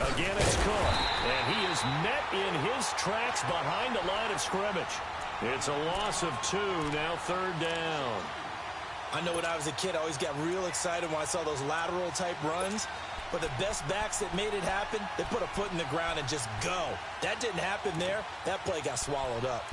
Again, it's Cook, and he is met in his tracks behind the line of scrimmage. It's a loss of 2, now 3rd down. I know when I was a kid, I always got real excited when I saw those lateral-type runs. But the best backs that made it happen, they put a foot in the ground and just go. That didn't happen there. That play got swallowed up.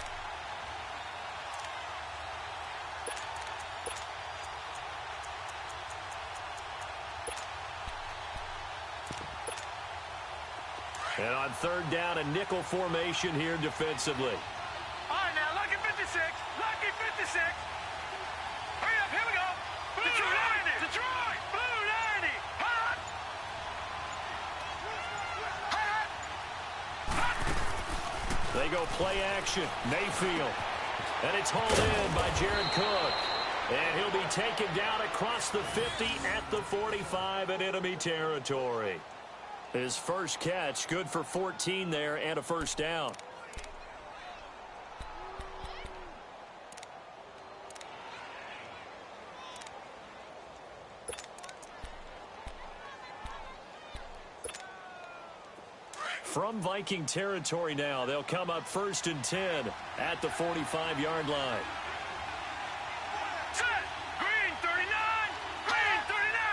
And on 3rd down, a nickel formation here defensively. All right, now, lucky 56. Lucky 56. Hurry up, here we go. Blue 90. Detroit. Blue 90. Hot. Hot. They go play action. Mayfield. And it's hauled in by Jared Cook. And he'll be taken down across the 50 at the 45 in enemy territory. His first catch, good for 14 there and a 1st down. From Viking territory now, they'll come up 1st and 10 at the 45-yard line. Set. Green 39. Green 39.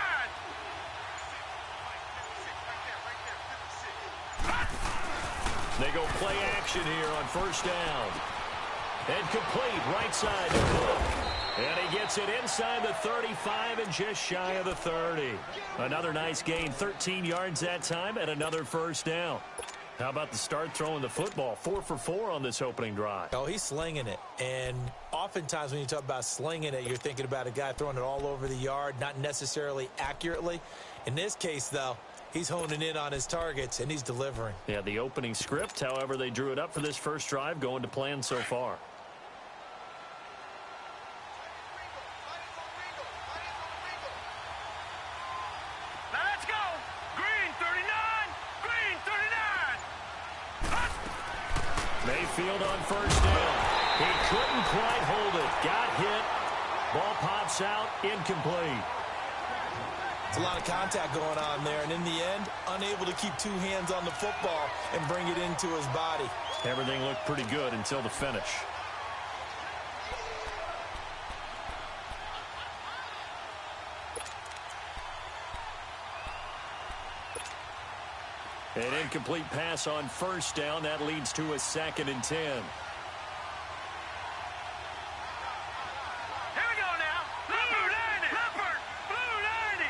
They go play action here on 1st down. And complete right side to Cook. And he gets it inside the 35 and just shy of the 30. Another nice gain, 13 yards that time, and another 1st down. How about the start throwing the football? 4 for 4 on this opening drive. Oh, he's slinging it. And oftentimes when you talk about slinging it, you're thinking about a guy throwing it all over the yard, not necessarily accurately. In this case, though, he's honing in on his targets, and he's delivering. Yeah, the opening script, however, they drew it up for this first drive, going to plan so far. Now let's go. Green 39. Green 39. Hot. Mayfield on 1st down. He couldn't quite hold it. Got hit. Ball pops out. Incomplete. It's a lot of contact going on there, and in the end, unable to keep 2 hands on the football and bring it into his body. Everything looked pretty good until the finish. An incomplete pass on 1st down. That leads to a 2nd and 10. Here we go now. Blue 90. Leopard. Blue 90.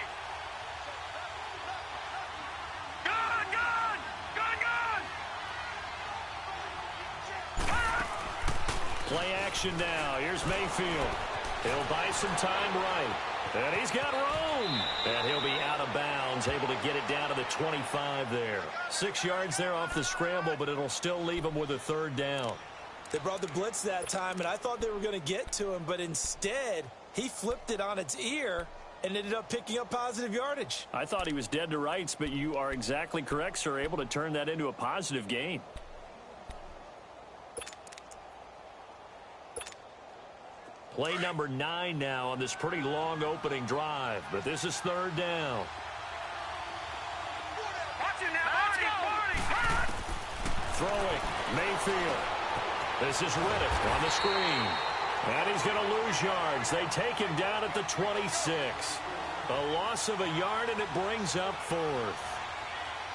Gone, gone. Gone, gone. Play action now. Here's Mayfield. He'll buy some time right. And he's got room. And he'll be out of bounds, able to get it down to the 25 there. 6 yards there off the scramble, but it'll still leave him with a 3rd down. They brought the blitz that time, and I thought they were going to get to him, but instead, he flipped it on its ear and ended up picking up positive yardage. I thought he was dead to rights, but you are exactly correct, sir, able to turn that into a positive gain. Play number 9 now on this pretty long opening drive, but this is 3rd down. Watch it now. Let's go. Hot. Throwing, Mayfield. This is Riddick on the screen. And he's going to lose yards. They take him down at the 26. A loss of a yard, and it brings up 4th.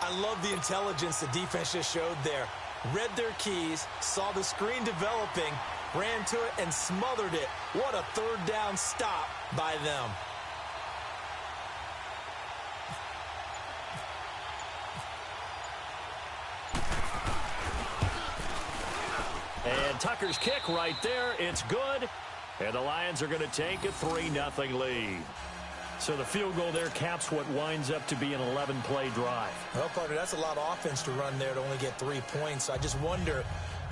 I love the intelligence the defense just showed there. Read their keys, saw the screen developing, ran to it, and smothered it. What a 3rd down stop by them. And Tucker's kick right there. It's good. And the Lions are going to take a 3-0 lead. So the field goal there caps what winds up to be an 11-play drive. Well, partner, that's a lot of offense to run there to only get 3 points. So I just wonder,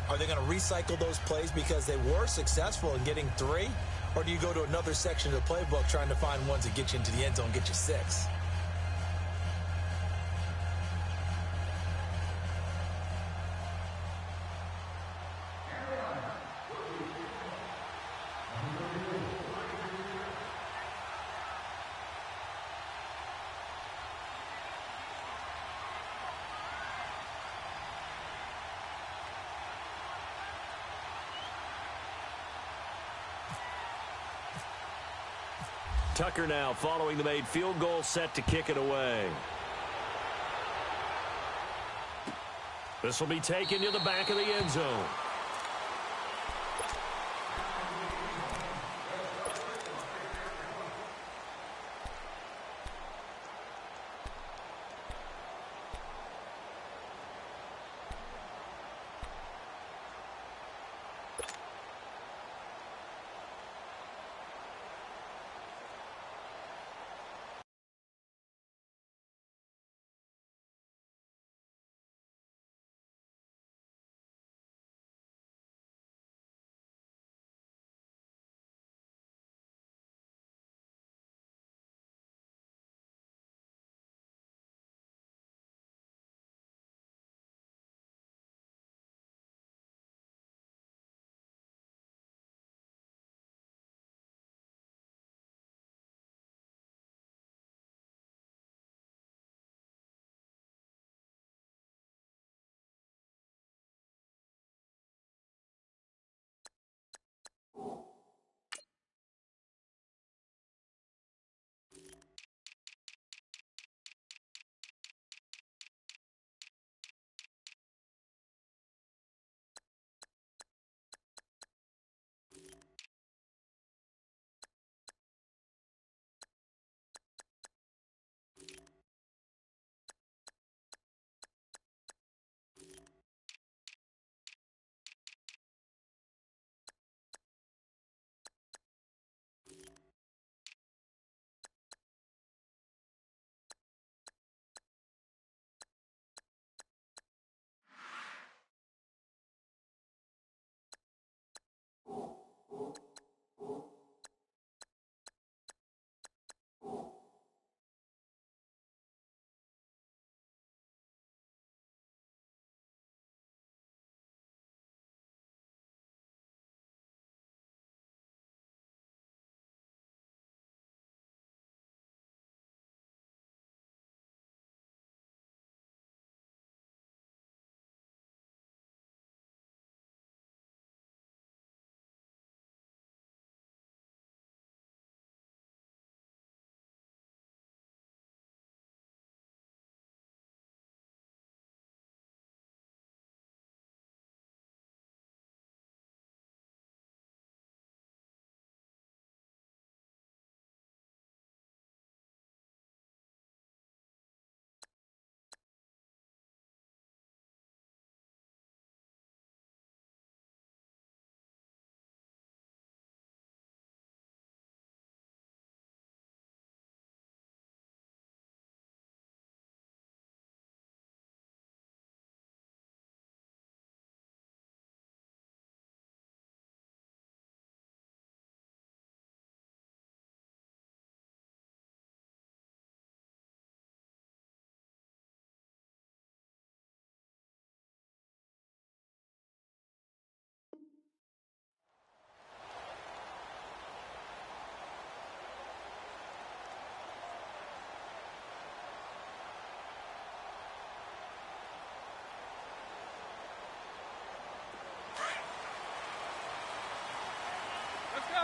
are they going to recycle those plays because they were successful in getting 3? Or do you go to another section of the playbook trying to find ones that get you into the end zone, get you 6? Tucker now following the made field goal, set to kick it away. This will be taken to the back of the end zone.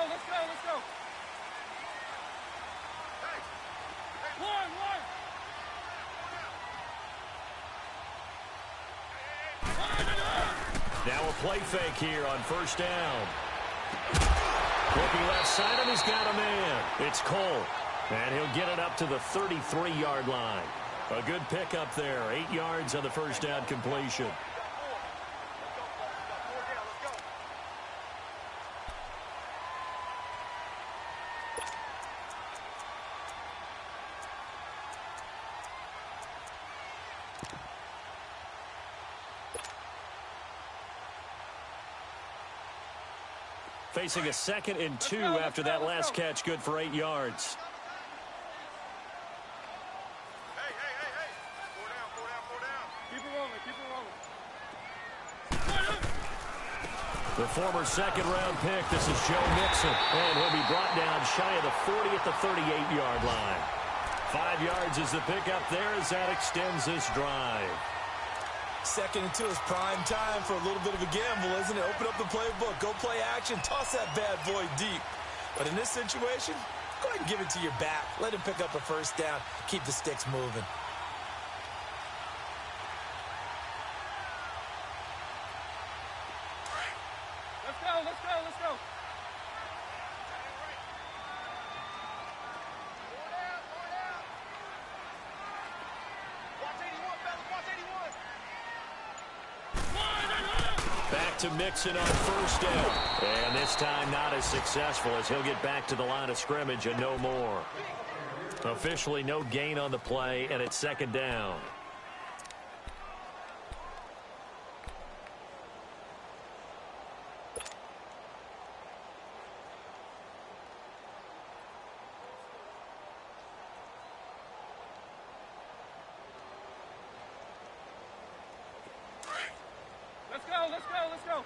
Let's go. One. Now a play fake here on first down. Looking left side, and he's got a man. It's Cole, and he'll get it up to the 33-yard line. A good pickup there, 8 yards on the first down completion. Facing a 2nd and 2 after that last catch, good for 8 yards. Hey. Four down. Keep it rolling. The former second-round pick, this is Joe Mixon, and he'll be brought down shy of the 40 at the 38-yard line. 5 yards is the pickup there as that extends this drive. 2nd and 2 is prime time for a little bit of a gamble, isn't it? Open up the playbook, go play action, toss that bad boy deep. But in this situation, Go ahead and give it to your back. Let him pick up a first down. Keep the sticks moving. Let's go, let's go, let's go. Back to Mixon on first down. And this time not as successful as he'll get back to the line of scrimmage and no more. Officially no gain on the play, and it's second down. Let's go, let's go, let's go.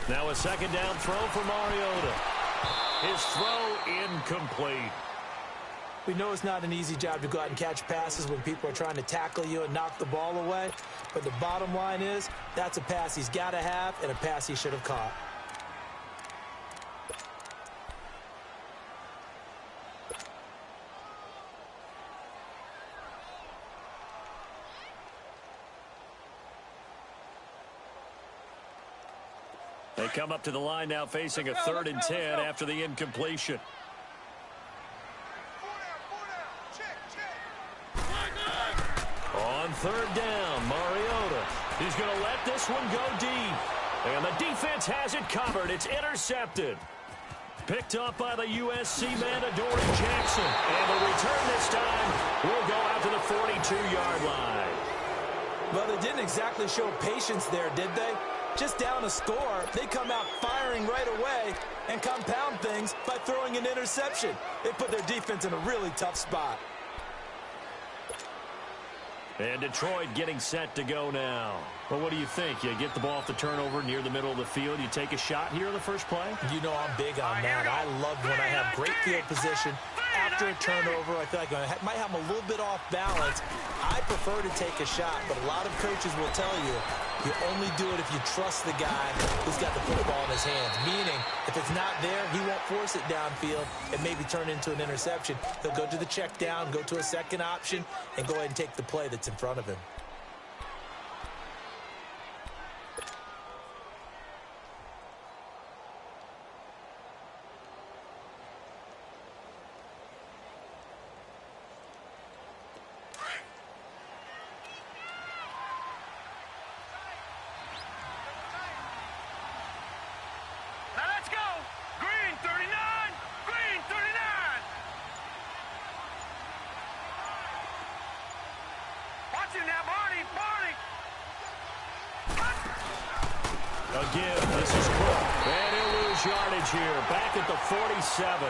Now a second down throw for Mariota. His throw incomplete. We know it's not an easy job to go out and catch passes when people are trying to tackle you and knock the ball away. But the bottom line is, that's a pass he's got to have and a pass he should have caught. They come up to the line now facing a 3rd and 10 after the incompletion. On 3rd down, Mariota. He's going to let this one go deep. And the defense has it covered. It's intercepted. Picked up by the USC man, Adoree Jackson. And the return this time will go out to the 42-yard line. Well, they didn't exactly show patience there, did they? Just down a score, they come out firing right away and compound things by throwing an interception. They put their defense in a really tough spot. And Detroit getting set to go now. Well, what do you think? You get the ball off the turnover near the middle of the field. You take a shot here in the first play? You know I'm big on that. I love when I have great field position. After a turnover, I feel like I might have them a little bit off balance. I prefer to take a shot, but a lot of coaches will tell you, you only do it if you trust the guy who's got the football in his hands. Meaning, if it's not there, he won't force it downfield and maybe turn into an interception. He'll go to the check down, go to a second option, and go ahead and take the play that's in front of him. Again, this is Cook. And he'll lose yardage here. Back at the 47.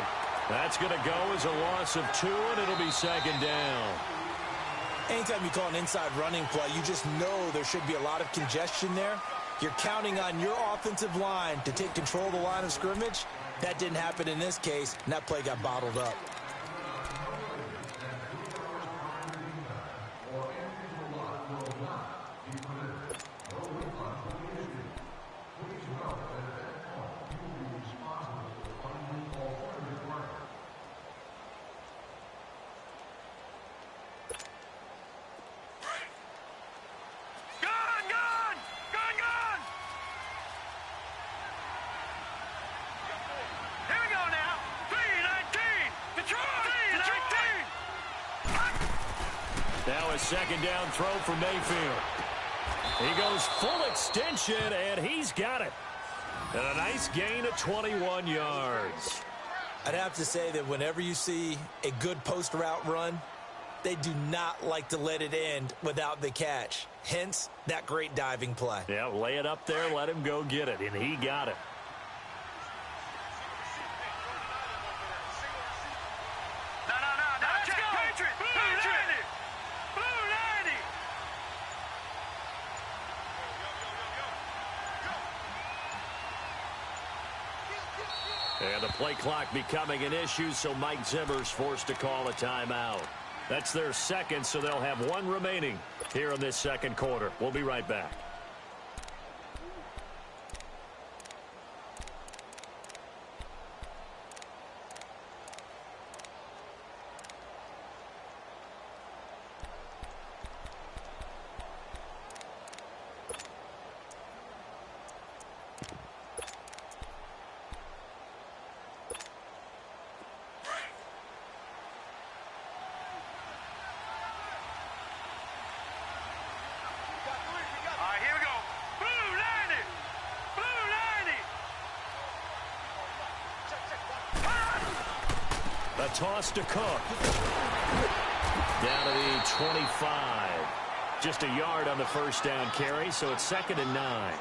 That's going to go as a loss of 2, and it'll be second down. Anytime you call an inside running play, you just know there should be a lot of congestion there. You're counting on your offensive line to take control of the line of scrimmage. That didn't happen in this case, and that play got bottled up. Now a second down throw for Mayfield. He goes full extension, and he's got it. And a nice gain of 21 yards. I'd have to say that whenever you see a good post route run, they do not like to let it end without the catch. Hence, that great diving play. Yeah, lay it up there, let him go get it, and he got it. And the play clock becoming an issue, so Mike Zimmer's forced to call a timeout. That's their second, so they'll have one remaining here in this second quarter. We'll be right back. A toss to Cook. Down to the 25. Just a yard on the first down carry, so it's 2nd and 9.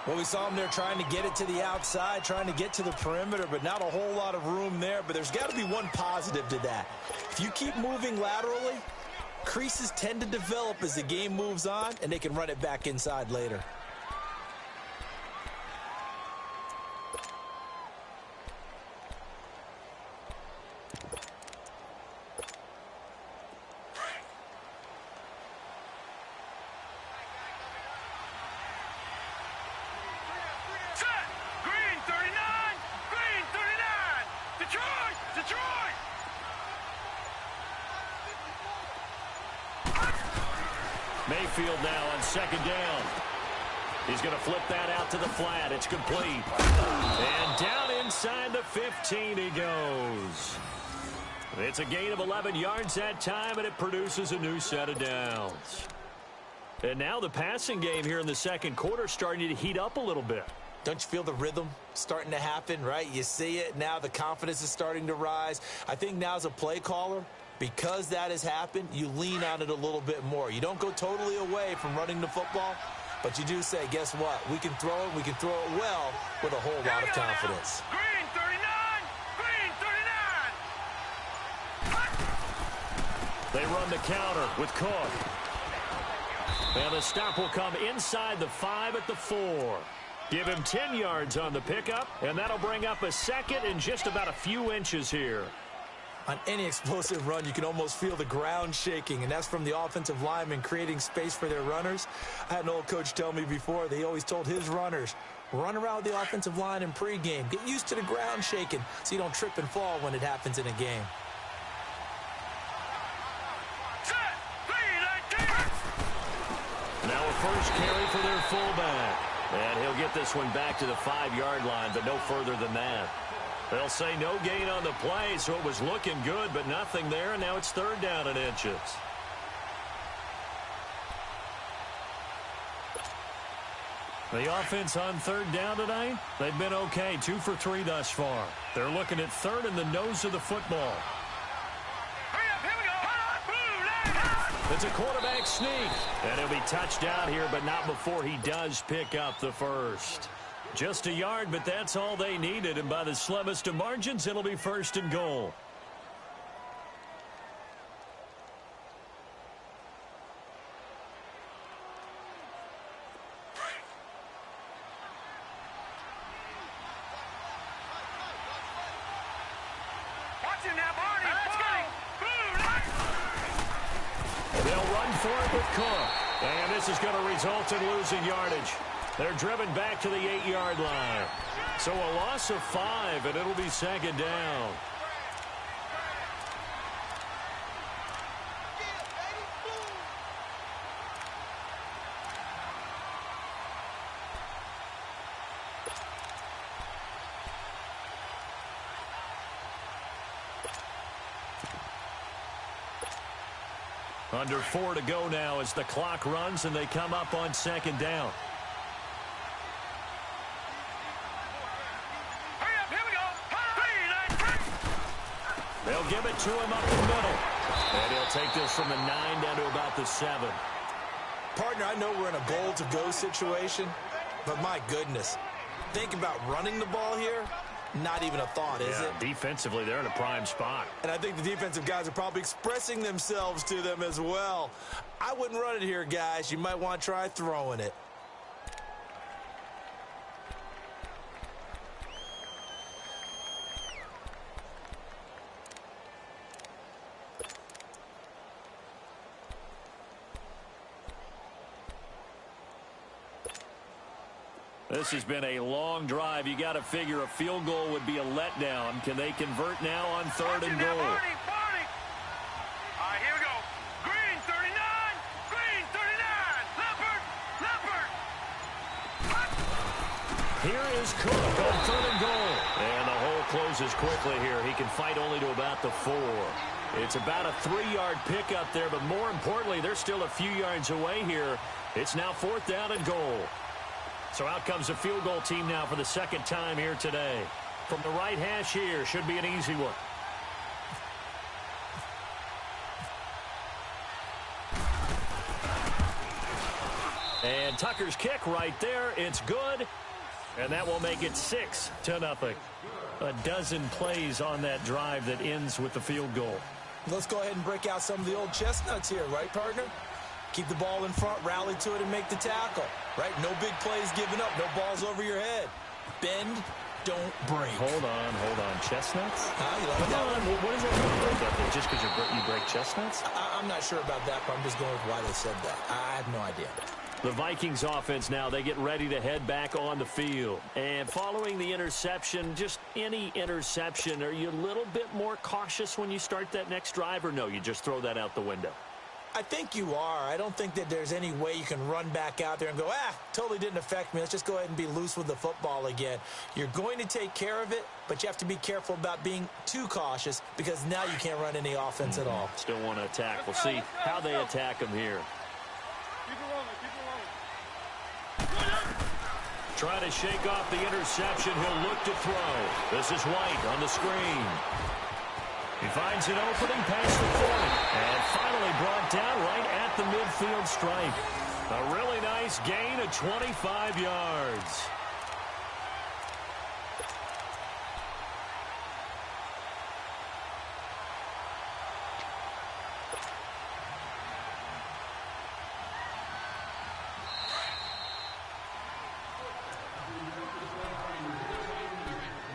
Well, we saw him there trying to get it to the outside, trying to get to the perimeter, but not a whole lot of room there. But there's got to be one positive to that. If you keep moving laterally, creases tend to develop as the game moves on, and they can run it back inside later. Mayfield now on 2nd down. He's going to flip that out to the flat. It's complete. And down inside the 15 he goes. It's a gain of 11 yards that time, and it produces a new set of downs. And now the passing game here in the second quarter starting to heat up a little bit. Don't you feel the rhythm starting to happen, right? You see it now. The confidence is starting to rise. I think now as a play caller, because that has happened, you lean on it a little bit more. You don't go totally away from running the football, but you do say, guess what? We can throw it. We can throw it well with a whole lot of confidence. Green 39! Green 39! They run the counter with Cook. And the stop will come inside the 5 at the 4. Give him 10 yards on the pickup, and that'll bring up a 2nd and just about a few inches here. On any explosive run, you can almost feel the ground shaking, and that's from the offensive linemen creating space for their runners. I had an old coach tell me before, they always told his runners, run around the offensive line in pregame. Get used to the ground shaking so you don't trip and fall when it happens in a game. Now a first carry for their fullback. And he'll get this one back to the 5-yard line, but no further than that. They'll say no gain on the play, so it was looking good, but nothing there, and now it's 3rd down and inches. The offense on 3rd down tonight, they've been okay, 2 for 3 thus far. They're looking at 3rd in the nose of the football. It's a quarterback sneak, and he'll be touched out here, but not before he does pick up the first. Just a yard, but that's all they needed, and by the slimmest of margins, it'll be 1st and goal. Watch him now, Barney. Let's go. They'll run for it with Cook, and this is going to result in losing yardage. They're driven back to the 8-yard line. So a loss of 5, and it'll be 2nd down. Under 4 to go now as the clock runs, and they come up on 2nd down. They'll give it to him up the middle. And he'll take this from the 9 down to about the 7. Partner, I know we're in a goal-to-go situation, but my goodness, think about running the ball here. Not even a thought, is it? Defensively, they're in a prime spot. And I think the defensive guys are probably expressing themselves to them as well. I wouldn't run it here, guys. You might want to try throwing it. This has been a long drive. You got to figure a field goal would be a letdown. Can they convert now on 3rd and goal? All right, here we go. Green 39. Green 39. Leopard. Here is Cook on 3rd and goal. And the hole closes quickly here. He can fight only to about the 4. It's about a 3-yard pickup there, but more importantly, they're still a few yards away here. It's now 4th down and goal. So out comes the field goal team now for the 2nd time here today. From the right hash here, should be an easy one. And Tucker's kick right there. It's good. And that will make it 6-0. A dozen plays on that drive that ends with the field goal. Let's go ahead and break out some of the old chestnuts here, right, partner? Keep the ball in front, rally to it, and make the tackle, right? No big plays given up, no balls over your head. Bend, don't break. Hold on. Chestnuts? You like that one? What is that? Just because you break chestnuts? I'm not sure about that, but I'm just going with why they said that. I have no idea. The Vikings offense now, they get ready to head back on the field. And following the interception, just any interception, are you a little bit more cautious when you start that next drive, or no, you just throw that out the window? I think you are. I don't think that there's any way you can run back out there and go, totally didn't affect me. Let's just go ahead and be loose with the football again. You're going to take care of it, but you have to be careful about being too cautious because now you can't run any offense at all. Still want to attack. We'll see how they attack them here. Keep it rolling. Trying to shake off the interception. He'll look to throw. This is White on the screen. He finds an opening past the 40. And finally brought down right at the midfield stripe. A really nice gain of 25 yards.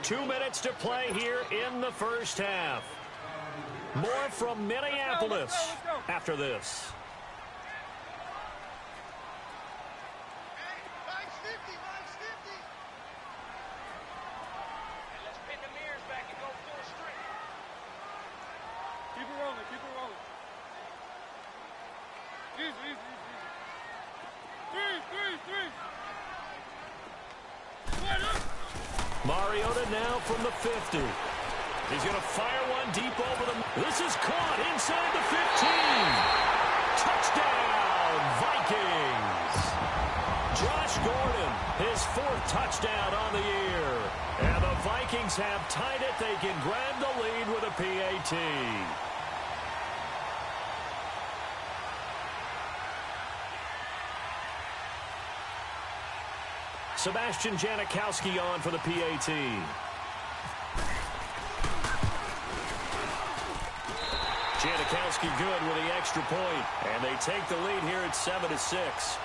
Two minutes to play here in the first half. More from Minneapolis after this. Let's pin the mirrors back and go full strength. Keep it rolling. Easy. Three. Mariota now from the 50. He's going to fire one deep over the... This is caught inside the 15. Touchdown, Vikings. Josh Gordon, his 4th touchdown on the year. And the Vikings have tied it. They can grab the lead with a PAT. Sebastian Janikowski on for the PAT. Janikowski good with the extra point. And they take the lead here at 7-6.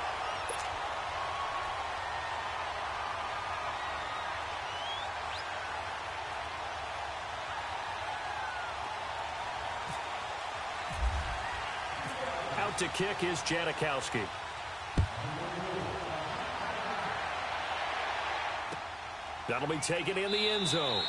Out to kick is Janikowski. That'll be taken in the end zone.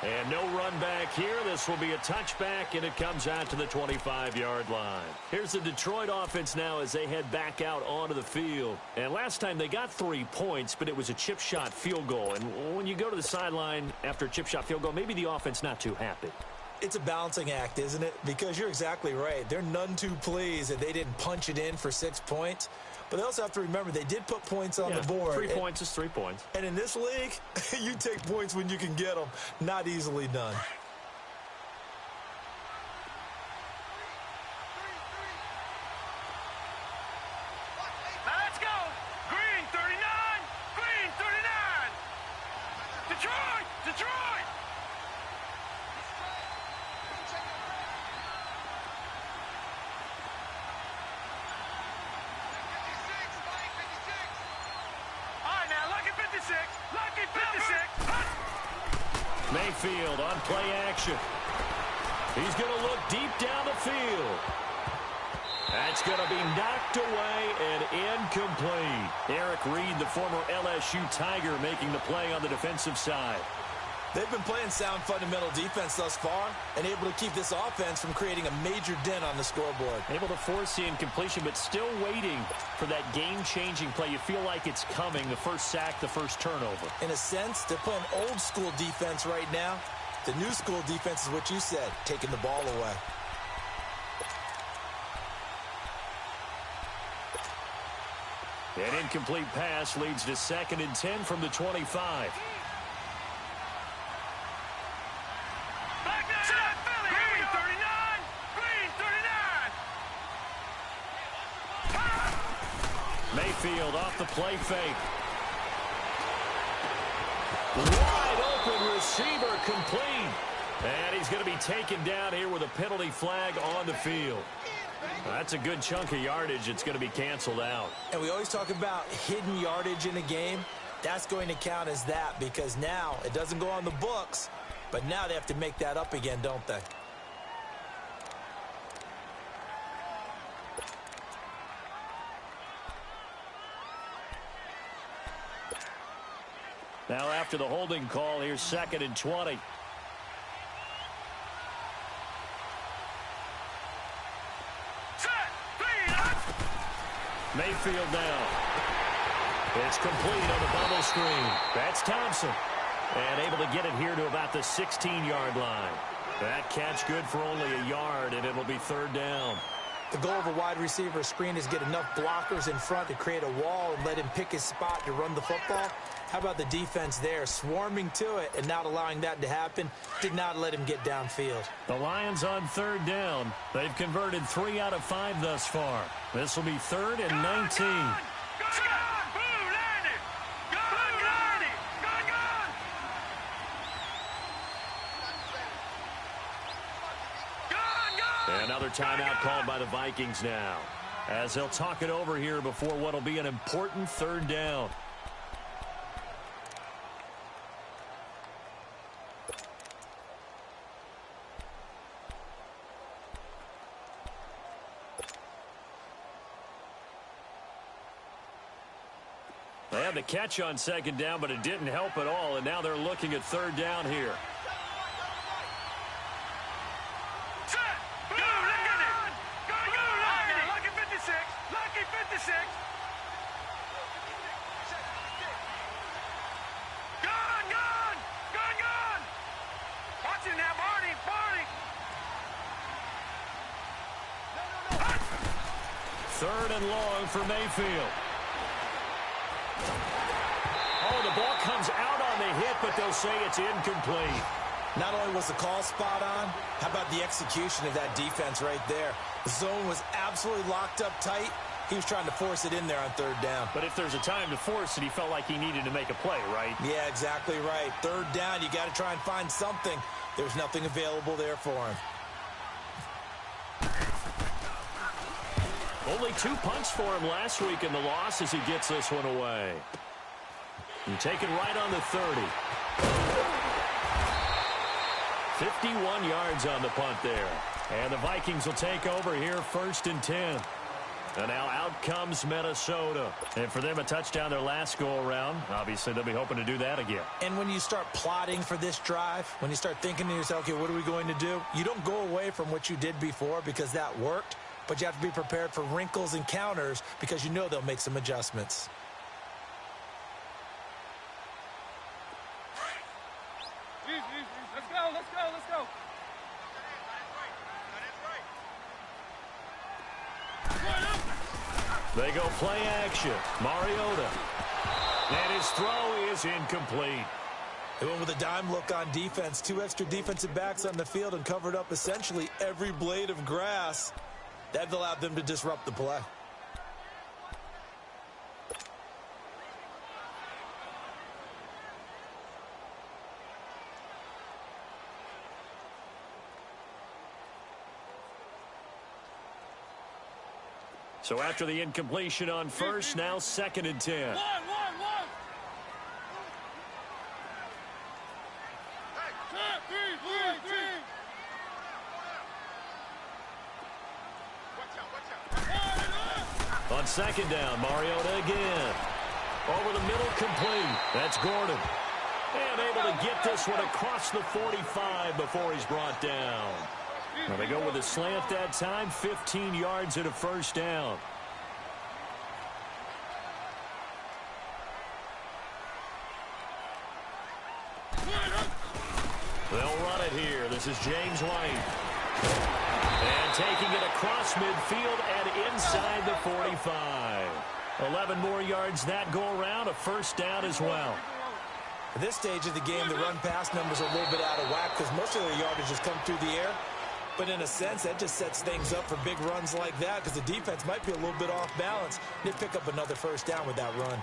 And no run back here. This will be a touchback, and it comes out to the 25-yard line. Here's the Detroit offense now as they head back out onto the field. And last time they got 3 points, but it was a chip shot field goal. And when you go to the sideline after a chip shot field goal, maybe the offense not too happy. It's a balancing act, isn't it? Because you're exactly right. They're none too pleased that they didn't punch it in for 6 points. But they also have to remember they did put points on the board. 3 points is 3 points. And in this league, you take points when you can get them. Not easily done. Now let's go. Green 39. Green 39. Detroit. Lucky 56. Mayfield on play action. He's going to look deep down the field. That's going to be knocked away and incomplete. Eric Reed, the former LSU Tiger, making the play on the defensive side. They've been playing sound fundamental defense thus far and able to keep this offense from creating a major dent on the scoreboard. Able to force the incompletion, but still waiting for that game-changing play. You feel like it's coming, the first sack, the first turnover. In a sense, they're playing old school defense right now. The new school defense is what you said, taking the ball away. An incomplete pass leads to 2nd and 10 from the 25. Mayfield off the play fake. Wide open receiver complete. And he's going to be taken down here with a penalty flag on the field. That's a good chunk of yardage. It's going to be canceled out. And we always talk about hidden yardage in a game. That's going to count as that because now it doesn't go on the books, but now they have to make that up again, don't they? Now after the holding call, here's 2nd and 20. Mayfield now. It's complete on the bubble screen. That's Thompson. And able to get it here to about the 16-yard line. That catch good for only a yard, and it'll be 3rd down. The goal of a wide receiver screen is get enough blockers in front to create a wall and let him pick his spot to run the football. How about the defense there, swarming to it and not allowing that to happen? Did not let him get downfield. The Lions on 3rd down. They've converted 3 out of 5 thus far. This will be 3rd and 19. Another timeout called by the Vikings now, as they'll talk it over here before what will be an important 3rd down. They had the catch on 2nd down, but it didn't help at all, and now they're looking at 3rd down here. Third and long for Mayfield. Oh, the ball comes out on the hit, but they'll say it's incomplete. Not only was the call spot on, how about the execution of that defense right there? The zone was absolutely locked up tight. He was trying to force it in there on 3rd down. But if there's a time to force it, he felt like he needed to make a play, right? Yeah, exactly right. 3rd down, you got to try and find something. There's nothing available there for him. Only 2 punts for him last week in the loss as he gets this one away. And taken right on the 30. 51 yards on the punt there. And the Vikings will take over here 1st and 10. And now out comes Minnesota. And for them, a touchdown their last go-around. Obviously, they'll be hoping to do that again. And when you start plotting for this drive, when you start thinking to yourself, okay, what are we going to do? You don't go away from what you did before because that worked. But you have to be prepared for wrinkles and counters because you know they'll make some adjustments. Let's go, let's go, let's go. They go play action. Mariota. And his throw is incomplete. They went with a dime look on defense. 2 extra defensive backs on the field and covered up essentially every blade of grass. That allowed them to disrupt the play. So after the incompletion on 1st, now 2nd and 10. One. On 2nd down, Mariota again. Over the middle, complete. That's Gordon. And able to get this one across the 45 before he's brought down. Now they go with a slant that time, 15 yards and a 1st down. They'll run it here. This is James White. And taking it across midfield and inside the 45. 11 more yards that go around, a 1st down as well. At this stage of the game, the run-pass numbers are a little bit out of whack because most of their yardage has come through the air. But in a sense, that just sets things up for big runs like that because the defense might be a little bit off balance. They pick up another first down with that run.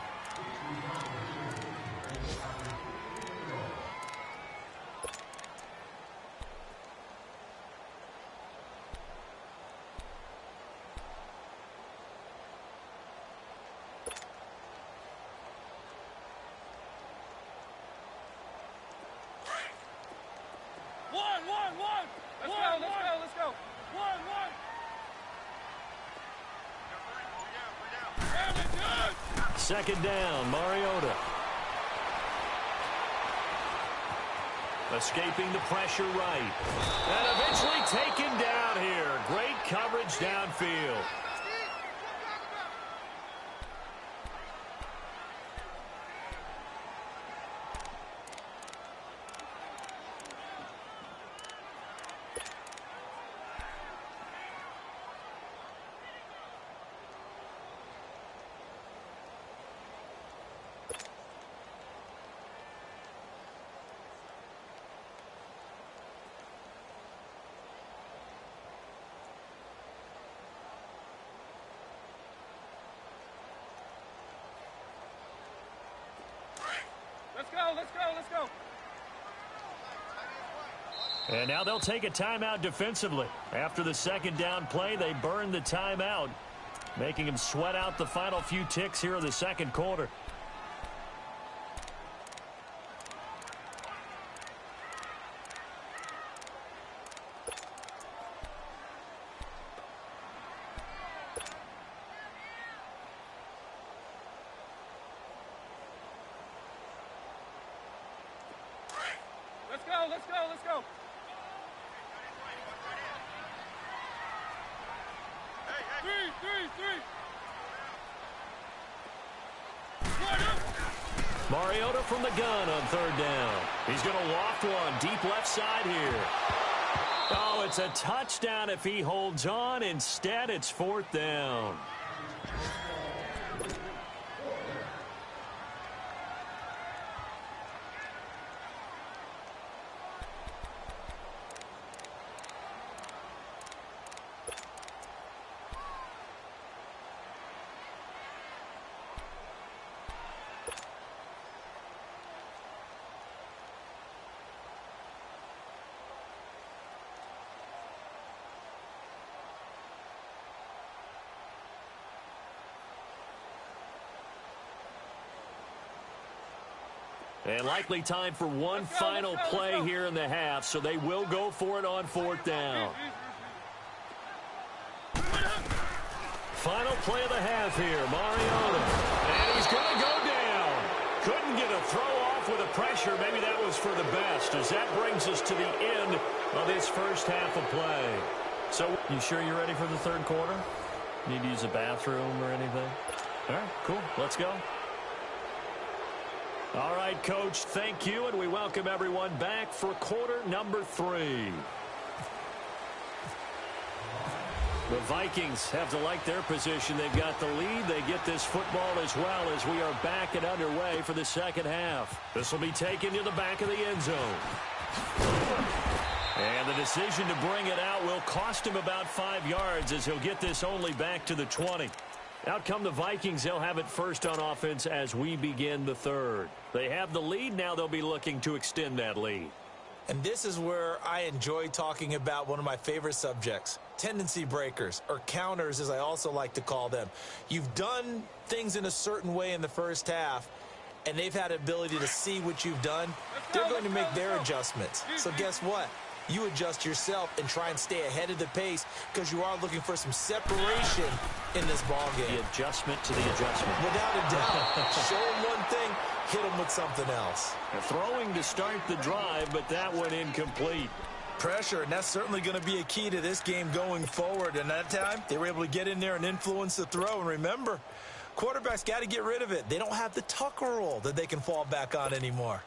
Let's go. One. Second down, Mariota. Escaping the pressure right. And eventually taken down here. Great coverage downfield. Let's go. And now they'll take a timeout defensively. After the second down play, they burn the timeout, making them sweat out the final few ticks here in the second quarter. Let's go. Three. Mariota from the gun on third down. He's going to loft one deep left side here. Oh, it's a touchdown if he holds on. Instead, it's fourth down. And likely time for one final play here in the half, so they will go for it on fourth down. Final play of the half here, Mariota. And he's going to go down. Couldn't get a throw off with the pressure. Maybe that was for the best, as that brings us to the end of this first half of play. So, you sure you're ready for the third quarter? Need to use a bathroom or anything? All right, cool. Let's go. All right, Coach, thank you, and we welcome everyone back for quarter number 3. The Vikings have to like their position. They've got the lead. They get this football as well as we are back and underway for the second half. This will be taken to the back of the end zone. And the decision to bring it out will cost him about 5 yards as he'll get this only back to the 20. Out come the Vikings. They'll have it first on offense as we begin the third. They have the lead. Now they'll be looking to extend that lead. And this is where I enjoy talking about one of my favorite subjects, tendency breakers, or counters as I also like to call them. You've done things in a certain way in the first half, and they've had the ability to see what you've done. They're going to make their adjustments. So guess what? You adjust yourself and try and stay ahead of the pace because you are looking for some separation in this ball game. The adjustment to the adjustment. Without a doubt. Show them one thing, hit them with something else. Throwing to start the drive, but that one incomplete. Pressure, and that's certainly going to be a key to this game going forward. And that time, they were able to get in there and influence the throw. And remember, quarterbacks got to get rid of it. They don't have the Tucker rule that they can fall back on anymore.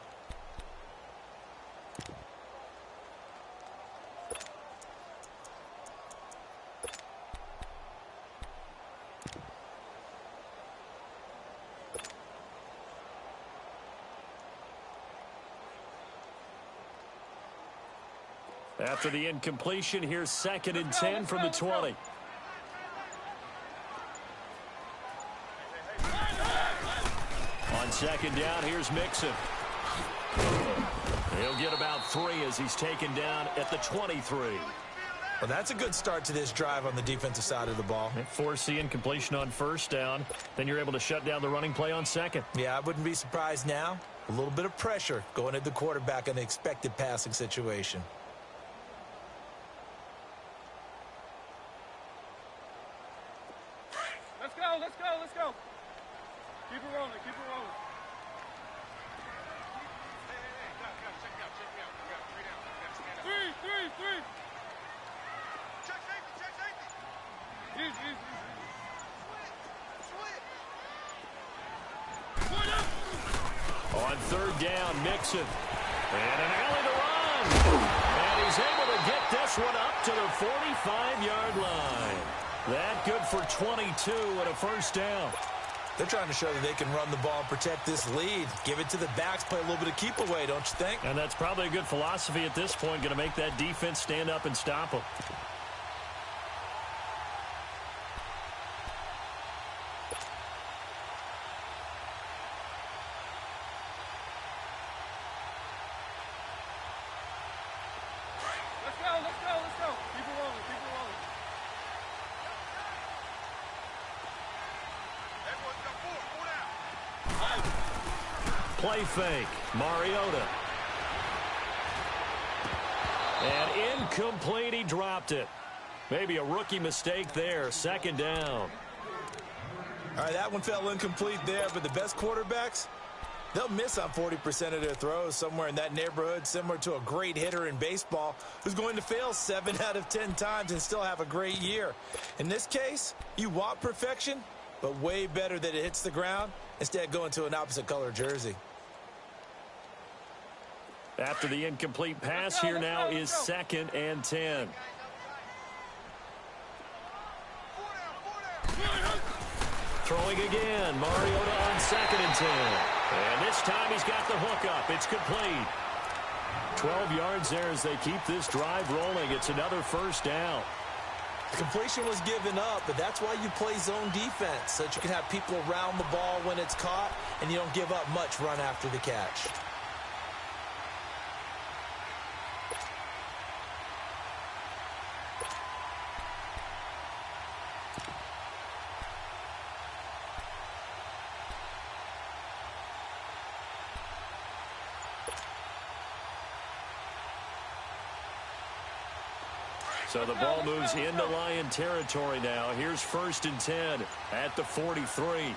After the incompletion, here's 2nd and 10 from the 20. On 2nd down, here's Mixon. He'll get about 3 as he's taken down at the 23. Well, that's a good start to this drive on the defensive side of the ball. Force the incompletion on 1st down. Then you're able to shut down the running play on 2nd. Yeah, I wouldn't be surprised now. A little bit of pressure going at the quarterback in the expected passing situation. Let's go, let's go, let's go. Keep it rolling, keep it rolling. Three. Check safety. Easy. On 3rd down, Mixon. And an alley to run. And he's able to get this one up to the 45-yard line. That good for 22 and a 1st down. They're trying to show that they can run the ball and protect this lead. Give it to the backs, play a little bit of keep away, don't you think? And that's probably a good philosophy at this point, going to make that defense stand up and stop them. Let's go. Keep it rolling. Play fake. Mariota. And incomplete. He dropped it. Maybe a rookie mistake there. 2nd down. All right, that one fell incomplete there, but the best quarterbacks, they'll miss on 40% of their throws, somewhere in that neighborhood, similar to a great hitter in baseball who's going to fail 7 out of 10 times and still have a great year. In this case, you want perfection, but way better that it hits the ground instead going to an opposite color jersey. After the incomplete pass, here now is 2nd and 10. Throwing again. Mariota on 2nd and 10. And this time he's got the hook up. It's complete. 12 yards there as they keep this drive rolling. It's another 1st down. The completion was given up, but that's why you play zone defense, so that you can have people around the ball when it's caught, and you don't give up much run after the catch. So the ball moves into Lion territory now. Here's 1st and 10 at the 43.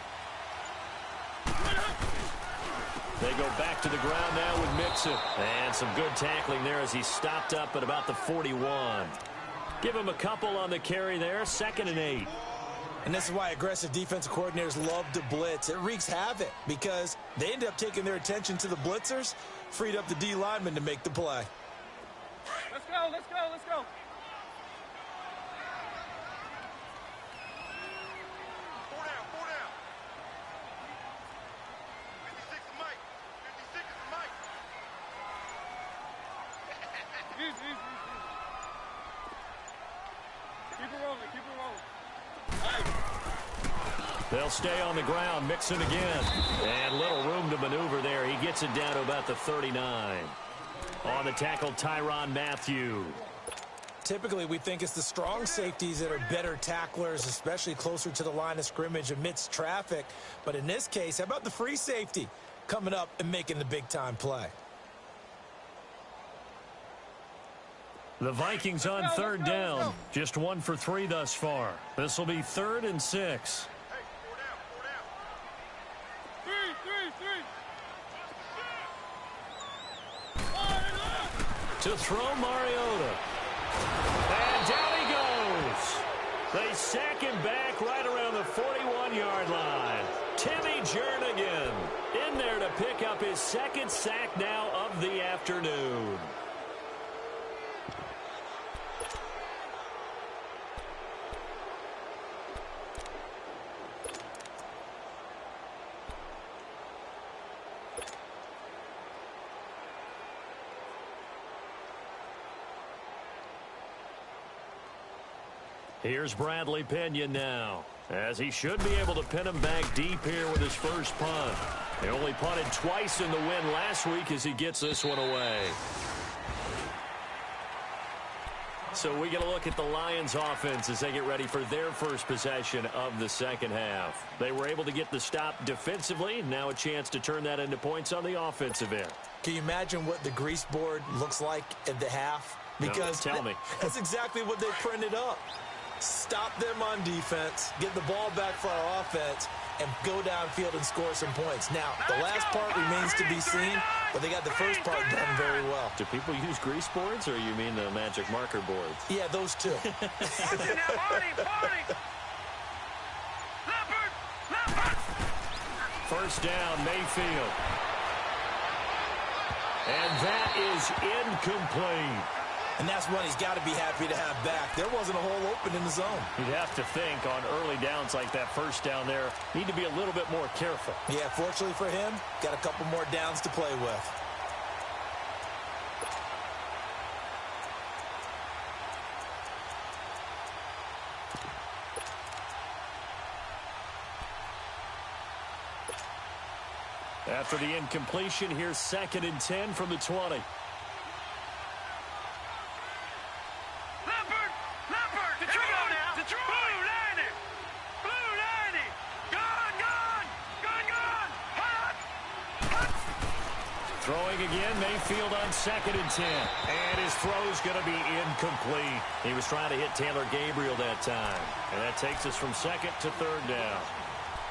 They go back to the ground now with Mixon. And some good tackling there as he stopped up at about the 41. Give him a couple on the carry there. 2nd and 8. And this is why aggressive defensive coordinators love to blitz. It wreaks havoc because they end up taking their attention to the blitzers, freed up the D lineman to make the play. Let's go. They'll stay on the ground. Mixon again. And little room to maneuver there. He gets it down to about the 39. On the tackle, Tyrann Mathieu. Typically, we think it's the strong safeties that are better tacklers, especially closer to the line of scrimmage amidst traffic. But in this case, how about the free safety coming up and making the big-time play? The Vikings on 3rd down. Just 1 for 3 thus far. This will be 3rd and 6. To throw Mariota. And down he goes. They sack him back right around the 41-yard line. Timmy Jernigan in there to pick up his 2nd sack now of the afternoon. Here's Bradley Pena now, as he should be able to pin him back deep here with his first punt. He only punted twice in the win last week as he gets this one away. So we get a look at the Lions offense as they get ready for their first possession of the second half. They were able to get the stop defensively. Now a chance to turn that into points on the offensive end. Can you imagine what the grease board looks like at the half? Because no, tell me. That's exactly what they printed up. Stop them on defense, get the ball back for our offense, and go downfield and score some points. Now, the last part remains to be seen, but they got the first part done very well. Do people use grease boards, or you mean the magic marker boards? Yeah, those two. First down, Mayfield. And that is incomplete. And that's one he's got to be happy to have back. There wasn't a hole open in the zone. You'd have to think on early downs like that first down there, need to be a little bit more careful. Yeah, fortunately for him, got a couple more downs to play with. After the incompletion, here's 2nd and 10 from the 20. Throwing again, Mayfield on 2nd and 10. And his throw's going to be incomplete. He was trying to hit Taylor Gabriel that time. And that takes us from 2nd to 3rd down.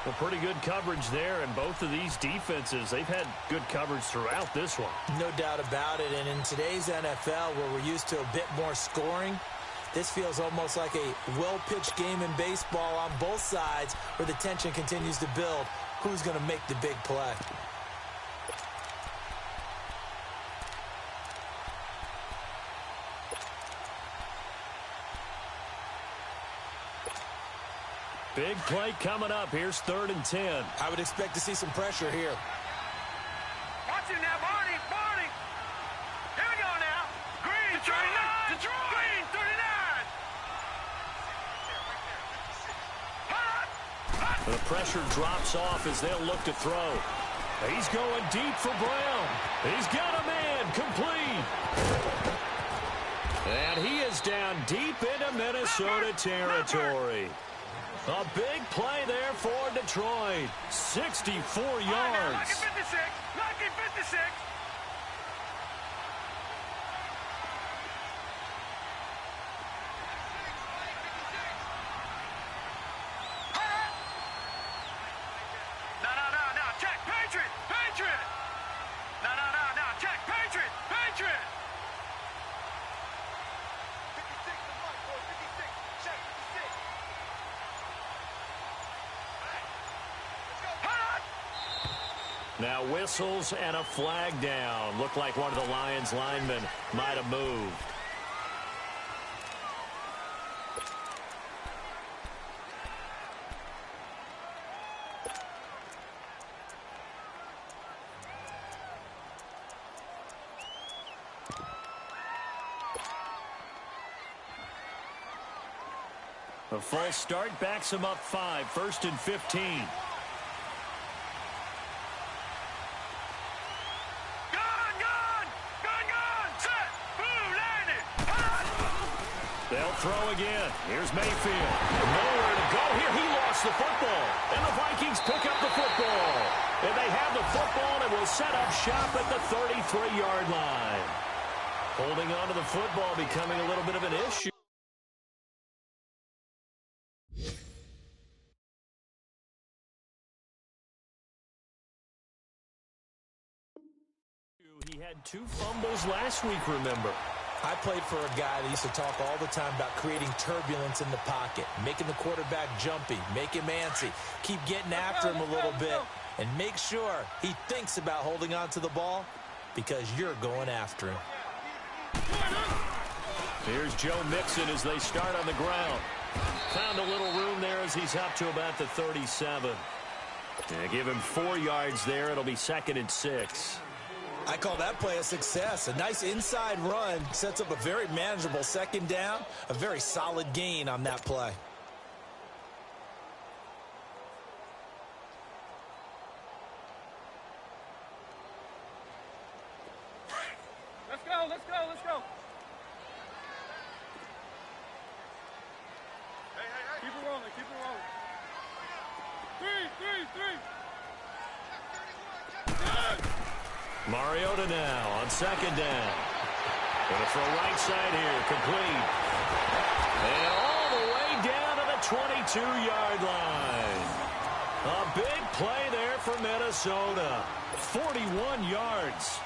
Well, pretty good coverage there, and both of these defenses, they've had good coverage throughout this one. No doubt about it, and in today's NFL, where we're used to a bit more scoring, this feels almost like a well-pitched game in baseball on both sides where the tension continues to build. Who's going to make the big play? Big play coming up. Here's 3rd and 10. I would expect to see some pressure here. Watch him now, Barney. Here we go now. Green, Detroit. Green, 39. The pressure drops off as they'll look to throw. He's going deep for Brown. He's got a man complete. And he is down deep into Minnesota territory. A big play there for Detroit. 64 yards. Lucky 56. Lucky 56. No. Check. Patriot. No. Check. Patriot. 56 to Mike, boy. 56. Check. 56. Now whistles and a flag down. Looked like one of the Lions linemen might have moved. A false start backs him up 5. 1st and 15. They'll throw again. Here's Mayfield. Nowhere to go here. He lost the football. And the Vikings pick up the football. And they have the football and will set up shop at the 33-yard line. Holding on to the football becoming a little bit of an issue. He had 2 fumbles last week, remember. I played for a guy that used to talk all the time about creating turbulence in the pocket, making the quarterback jumpy, make him antsy, keep getting after him a little bit, and make sure he thinks about holding on to the ball because you're going after him. Here's Joe Mixon as they start on the ground. Found a little room there as he's up to about the 37. Give him 4 yards there. It'll be 2nd and 6. I call that play a success. A nice inside run sets up a very manageable second down, a very solid gain on that play. Let's go, let's go, let's go. Hey. Keep it rolling, keep it rolling. Three. Mariota now on second down. Gonna throw right side here, complete. And all the way down to the 22-yard line. A big play there for Minnesota. 41 yards.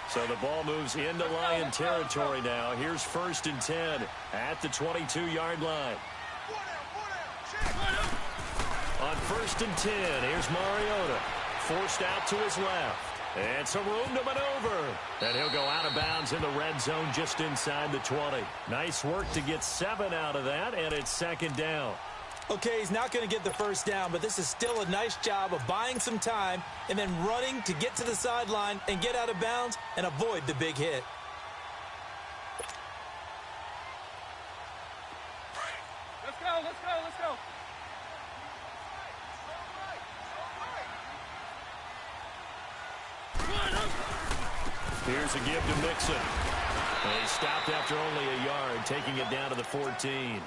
So the ball moves into Lion territory now. Here's 1st and 10 at the 22-yard line. On 1st and 10, here's Mariota. Forced out to his left. And some room to maneuver. And he'll go out of bounds in the red zone just inside the 20. Nice work to get 7 out of that, and it's 2nd down. Okay, he's not going to get the first down, but this is still a nice job of buying some time and then running to get to the sideline and get out of bounds and avoid the big hit. Let's go. Here's a give to Mixon. And he stopped after only a yard, taking it down to the 14.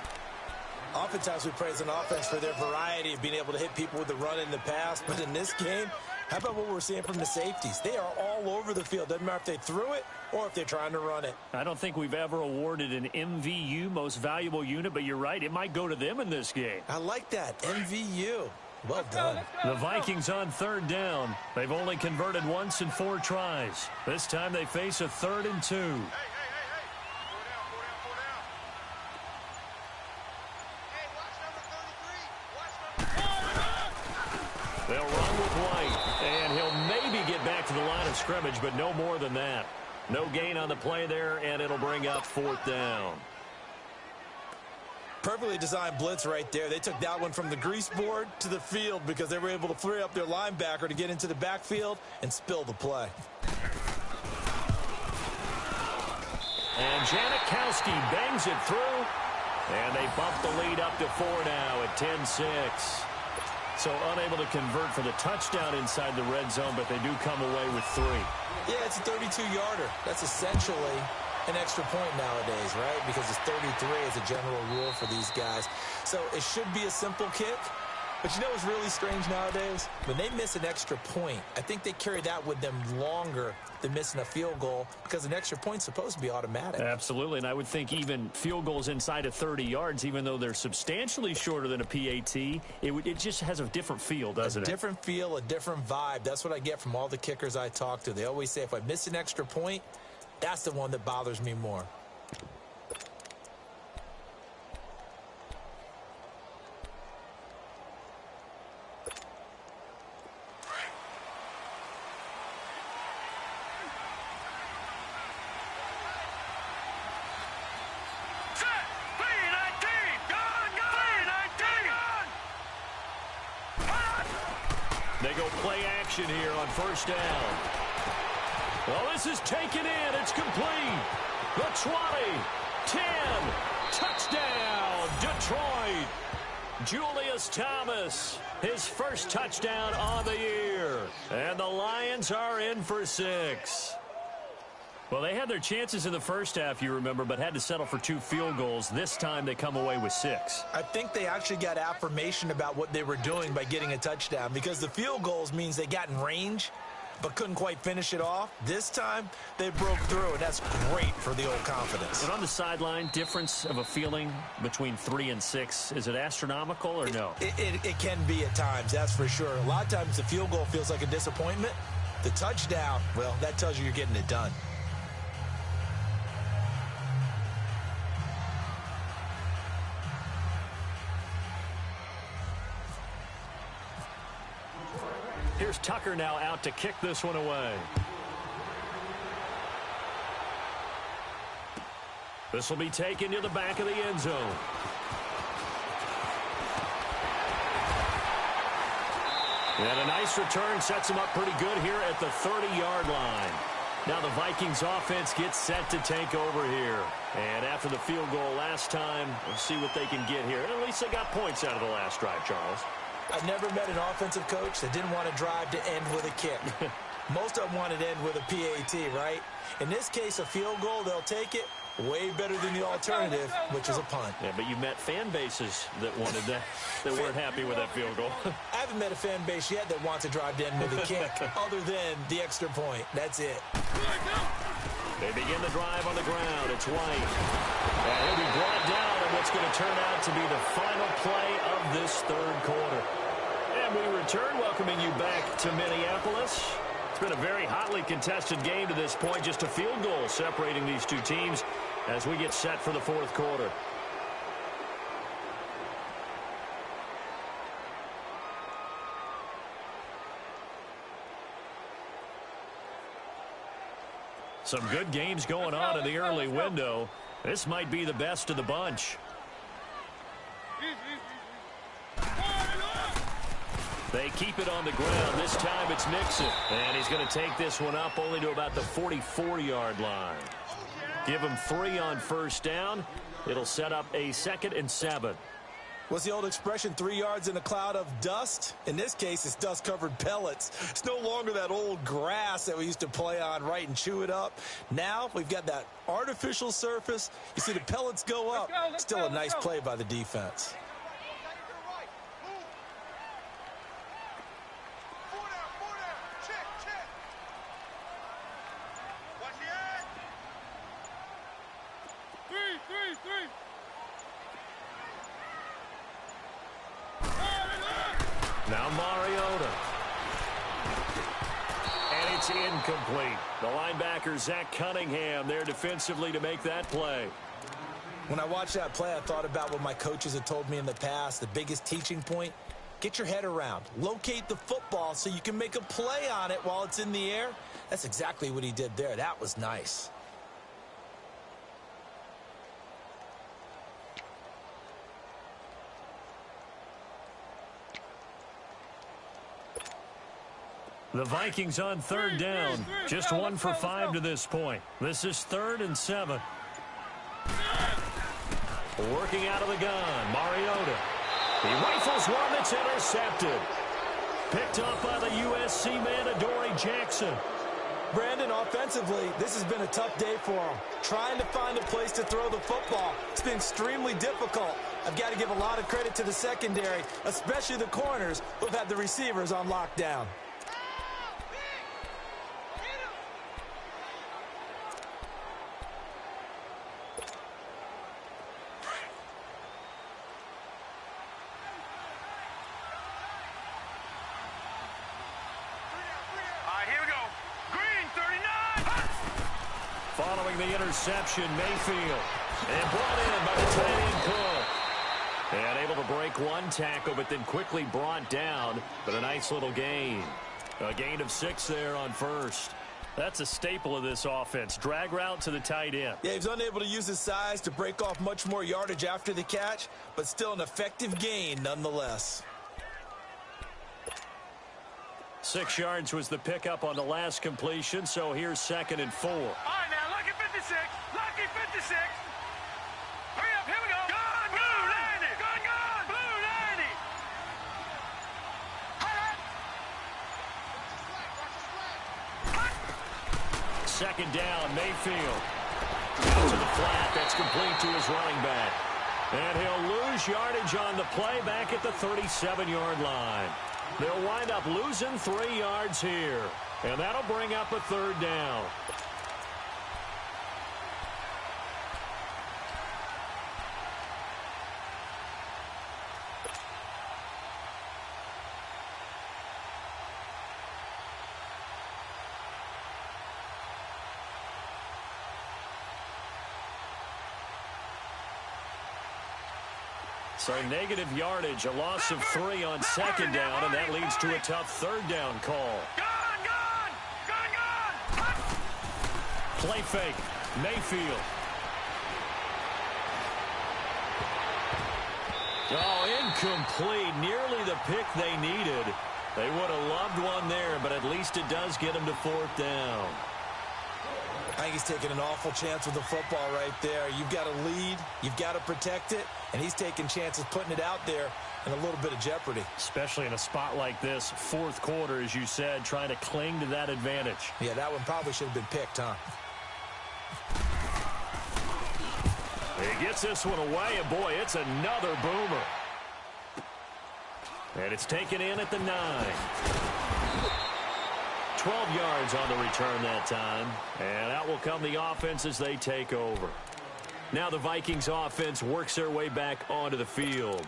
Oftentimes we praise an offense for their variety of being able to hit people with the run in the pass. But in this game, how about what we're seeing from the safeties? They are all over the field. Doesn't matter if they threw it or if they're trying to run it. I don't think we've ever awarded an MVU, most valuable unit, but you're right. It might go to them in this game. I like that. MVU. Well done. The Vikings on 3rd down. They've only converted once in 4 tries. This time they face a 3rd and 2. They'll run with White, and he'll maybe get back to the line of scrimmage, but no more than that. No gain on the play there, and it'll bring up 4th down. Perfectly designed blitz right there. They took that one from the grease board to the field because they were able to free up their linebacker to get into the backfield and spill the play. And Janikowski bangs it through, and they bump the lead up to 4 now at 10-6. So unable to convert for the touchdown inside the red zone, but they do come away with 3. Yeah, it's a 32-yarder. That's essentially an extra point nowadays, right? Because it's 33 as a general rule for these guys. So it should be a simple kick. But you know what's really strange nowadays? When they miss an extra point, I think they carry that with them longer than missing a field goal because an extra point's supposed to be automatic. Absolutely, and I would think even field goals inside of 30 yards, even though they're substantially shorter than a PAT, it just has a different feel, doesn't it? A different feel, a different vibe. That's what I get from all the kickers I talk to. They always say if I miss an extra point, that's the one that bothers me more. They go play action here on 1st down. Well, this is taken in. It's complete. The 20, 10, touchdown, Detroit. Julius Thomas, his first touchdown on the year. And the Lions are in for 6. Well, they had their chances in the first half, you remember, but had to settle for 2 field goals. This time they come away with 6. I think they actually got affirmation about what they were doing by getting a touchdown because the field goals means they got in range but couldn't quite finish it off. This time, they broke through, and that's great for the old confidence. But on the sideline, difference of a feeling between 3 and 6, is it astronomical or no? It can be at times, that's for sure. A lot of times the field goal feels like a disappointment. The touchdown, well, that tells you you're getting it done. Here's Tucker now out to kick this one away. This will be taken to the back of the end zone. And a nice return sets them up pretty good here at the 30-yard line. Now the Vikings offense gets set to take over here. And after the field goal last time, we'll see what they can get here. At least they got points out of the last drive, Charles. I've never met an offensive coach that didn't want to drive to end with a kick. Most of them wanted to end with a PAT, right? In this case, a field goal, they'll take it. Way better than the alternative, which is a punt. Yeah, but you met fan bases that wanted that, that weren't happy with that field goal. I haven't met a fan base yet that wants to drive to end with a kick, other than the extra point. That's it. They begin the drive on the ground. It's White. And he'll be brought down in what's going to turn out to be the final play of this third quarter. And we return, welcoming you back to Minneapolis. It's been a very hotly contested game to this point. Just a field goal separating these two teams as we get set for the fourth quarter. Some good games going on in the early window. This might be the best of the bunch. They keep it on the ground. This time it's Mixon. And he's going to take this one up only to about the 44-yard line. Give him 3 on first down. It'll set up a 2nd and 7. What's the old expression, 3 yards in a cloud of dust? In this case, it's dust-covered pellets. It's no longer that old grass that we used to play on, right, and chew it up. Now we've got that artificial surface. You see the pellets go up. Still a nice play by the defense. Now Mariota. And it's incomplete. The linebacker, Zach Cunningham, there defensively to make that play. When I watched that play, I thought about what my coaches had told me in the past. The biggest teaching point, get your head around. Locate the football so you can make a play on it while it's in the air. That's exactly what he did there. That was nice. The Vikings on third down. Just 1 for 5 to this point. This is 3rd and 7. Working out of the gun, Mariota. He rifles one that's intercepted. Picked off by the USC man, Adoree Jackson. Brandon, offensively, this has been a tough day for him. Trying to find a place to throw the football. It's been extremely difficult. I've got to give a lot of credit to the secondary, especially the corners who've had the receivers on lockdown. Following the interception, Mayfield. And brought in by the tight end Cook. And able to break one tackle, but then quickly brought down. But a nice little gain. A gain of 6 there on first. That's a staple of this offense. Drag route to the tight end. Yeah, he's unable to use his size to break off much more yardage after the catch, but still an effective gain nonetheless. 6 yards was the pickup on the last completion, so here's 2nd and 4. All right, now, lucky 56. Lucky 56. Hurry up, here we go. Gun, blue 90. Gun, blue 90. Second down, Mayfield. Out to the flat. That's complete to his running back. And he'll lose yardage on the play back at the 37-yard line. They'll wind up losing 3 yards here. And that'll bring up a 3rd down. So negative yardage, a loss of 3 on 2nd down, and that leads to a tough 3rd down call. Play fake, Mayfield. Oh, incomplete, nearly the pick they needed. They would have loved one there, but at least it does get them to 4th down. I think he's taking an awful chance with the football right there. You've got to lead, you've got to protect it, and he's taking chances putting it out there in a little bit of jeopardy. Especially in a spot like this, 4th quarter, as you said, trying to cling to that advantage. Yeah, that one probably should have been picked, huh? He gets this one away, and boy, it's another boomer. And it's taken in at the 9. 12 yards on the return that time. And out will come the offense as they take over. Now the Vikings offense works their way back onto the field.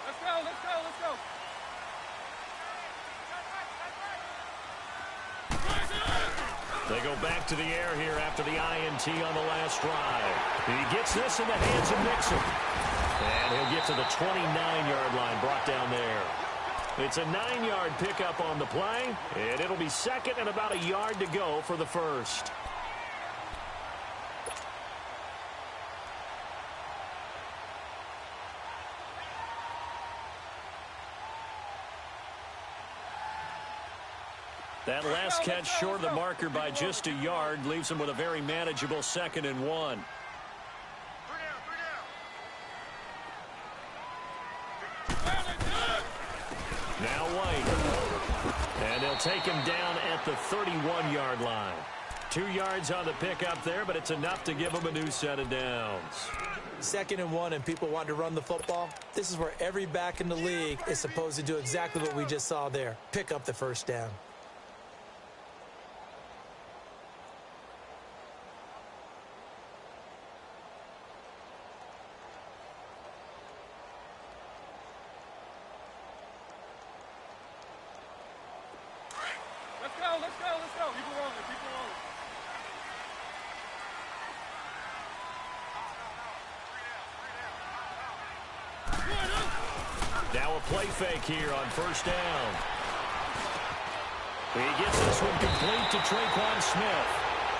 Let's go. They go back to the air here after the INT on the last drive. He gets this in the hands of Mixon. And he'll get to the 29-yard line, brought down there. It's a 9-yard pickup on the play, and it'll be 2nd and about a yard to go for the first. That last catch short of the marker by just a yard leaves him with a very manageable 2nd and 1. Now White. And they'll take him down at the 31-yard line. 2 yards on the pickup there, but it's enough to give him a new set of downs. 2nd and 1 and people want to run the football. This is where every back in the league is supposed to do exactly what we just saw there. Pick up the first down. Let's go. Keep it rolling. Now a play fake here on 1st down. He gets this one complete to Traquan Smith.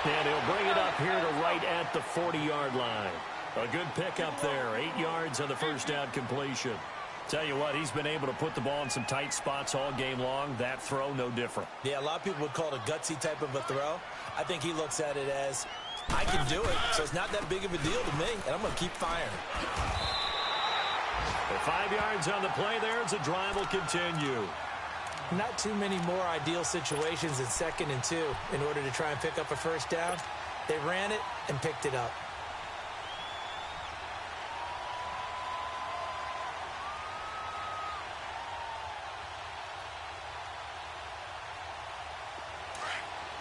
And he'll bring it up here to right at the 40-yard line. A good pickup there. 8 yards on the 1st down completion. Tell you what, he's been able to put the ball in some tight spots all game long. That throw, no different. Yeah, a lot of people would call it a gutsy type of a throw. I think he looks at it as, I can do it, so it's not that big of a deal to me, and I'm going to keep firing. The 5 yards on the play there as the drive will continue. Not too many more ideal situations in 2nd and 2 in order to try and pick up a first down. They ran it and picked it up.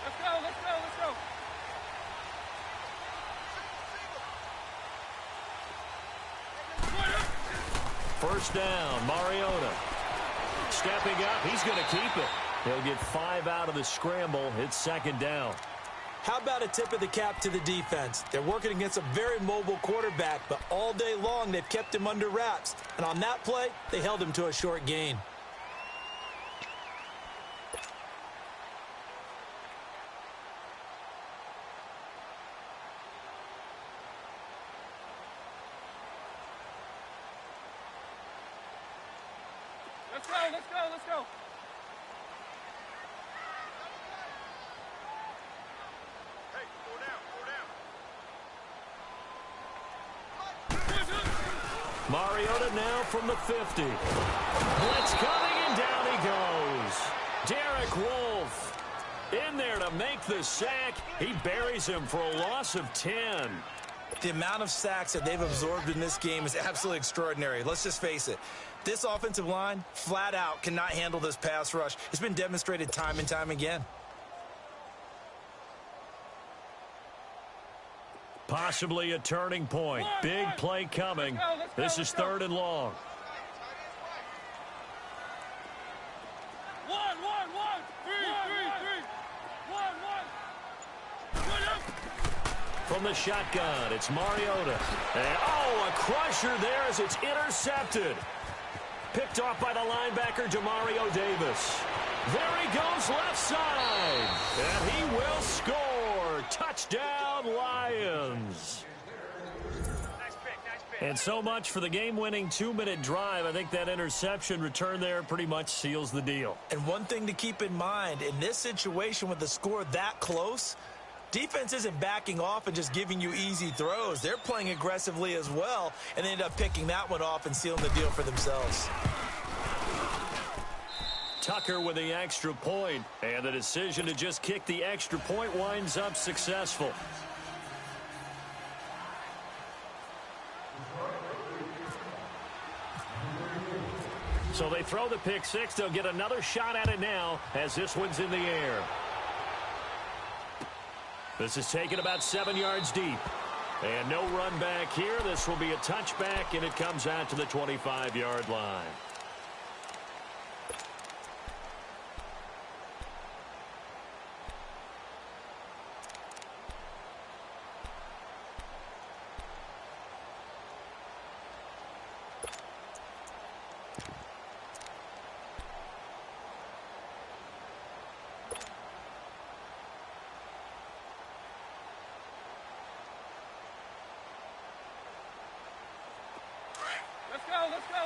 Let's go. First down, Mariota. Stepping up, he's going to keep it. He'll get 5 out of the scramble. It's 2nd down. How about a tip of the cap to the defense? They're working against a very mobile quarterback, but all day long they've kept him under wraps. And on that play, they held him to a short gain. Let's go. Hey, four down. Mariota now from the 50. Blitz coming, and down he goes. Derek Wolfe in there to make the sack. He buries him for a loss of 10. The amount of sacks that they've absorbed in this game is absolutely extraordinary. Let's just face it. This offensive line, flat out, cannot handle this pass rush. It's been demonstrated time and time again. Possibly a turning point. Big play coming. This is 3rd and long. One. 3. From the shotgun, it's Mariota. And, a crusher there as it's intercepted. Picked off by the linebacker, Demario Davis. There he goes left side. And he will score. Touchdown, Lions. And so much for the game-winning 2-minute drive. I think that interception return there pretty much seals the deal. And one thing to keep in mind, in this situation with the score that close, defense isn't backing off and just giving you easy throws. They're playing aggressively as well, and they end up picking that one off and sealing the deal for themselves. Tucker with the extra point, and the decision to just kick the extra point winds up successful. So they throw the pick six. They'll get another shot at it now as this one's in the air. This is taken about 7 yards deep. And no run back here. This will be a touchback, and it comes out to the 25-yard line.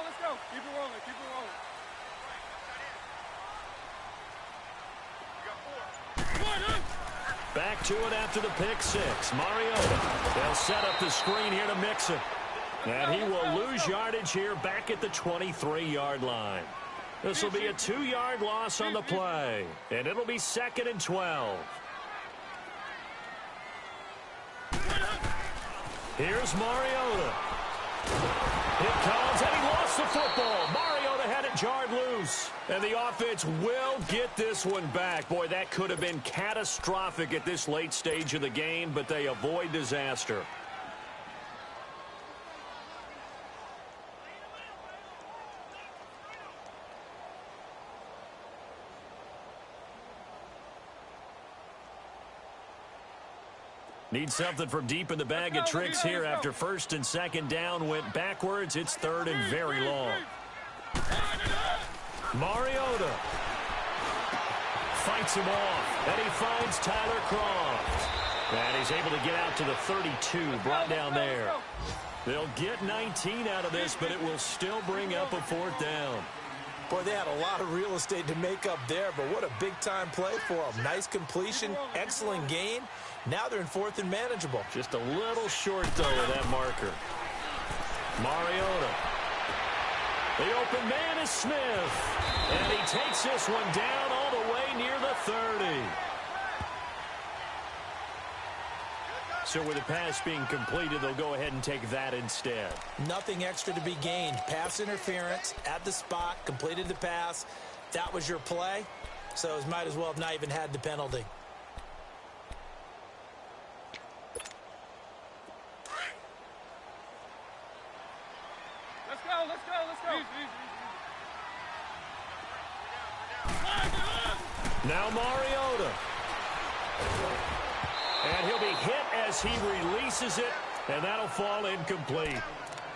Let's go. Keep it rolling, Back to it after the pick six. Mariota. They'll set up the screen here to Mixon. And he will lose yardage here back at the 23-yard line. This will be a 2-yard loss on the play. And it'll be 2nd and 12. Here's Mariota. It comes, and he lost the football. Mariota had it jarred loose. And the offense will get this one back. Boy, that could have been catastrophic at this late stage of the game, but they avoid disaster. Need something from deep in the bag of tricks here after 1st and 2nd down went backwards. It's 3rd and very long. Mariota fights him off, and he finds Tyler Croft. And he's able to get out to the 32, brought down there. They'll get 19 out of this, but it will still bring up a 4th down. Boy, they had a lot of real estate to make up there, but what a big-time play for them. Nice completion, excellent gain. Now they're in 4th and manageable. Just a little short, though, of that marker. Mariota. The open man is Smith. And he takes this one down all the way near the 30. So with the pass being completed, they'll go ahead and take that instead. Nothing extra to be gained. Pass interference at the spot, completed the pass. That was your play, so it might as well have not even had the penalty. Let's go. Now Mariota. And he'll be hit as he releases it, and that'll fall incomplete.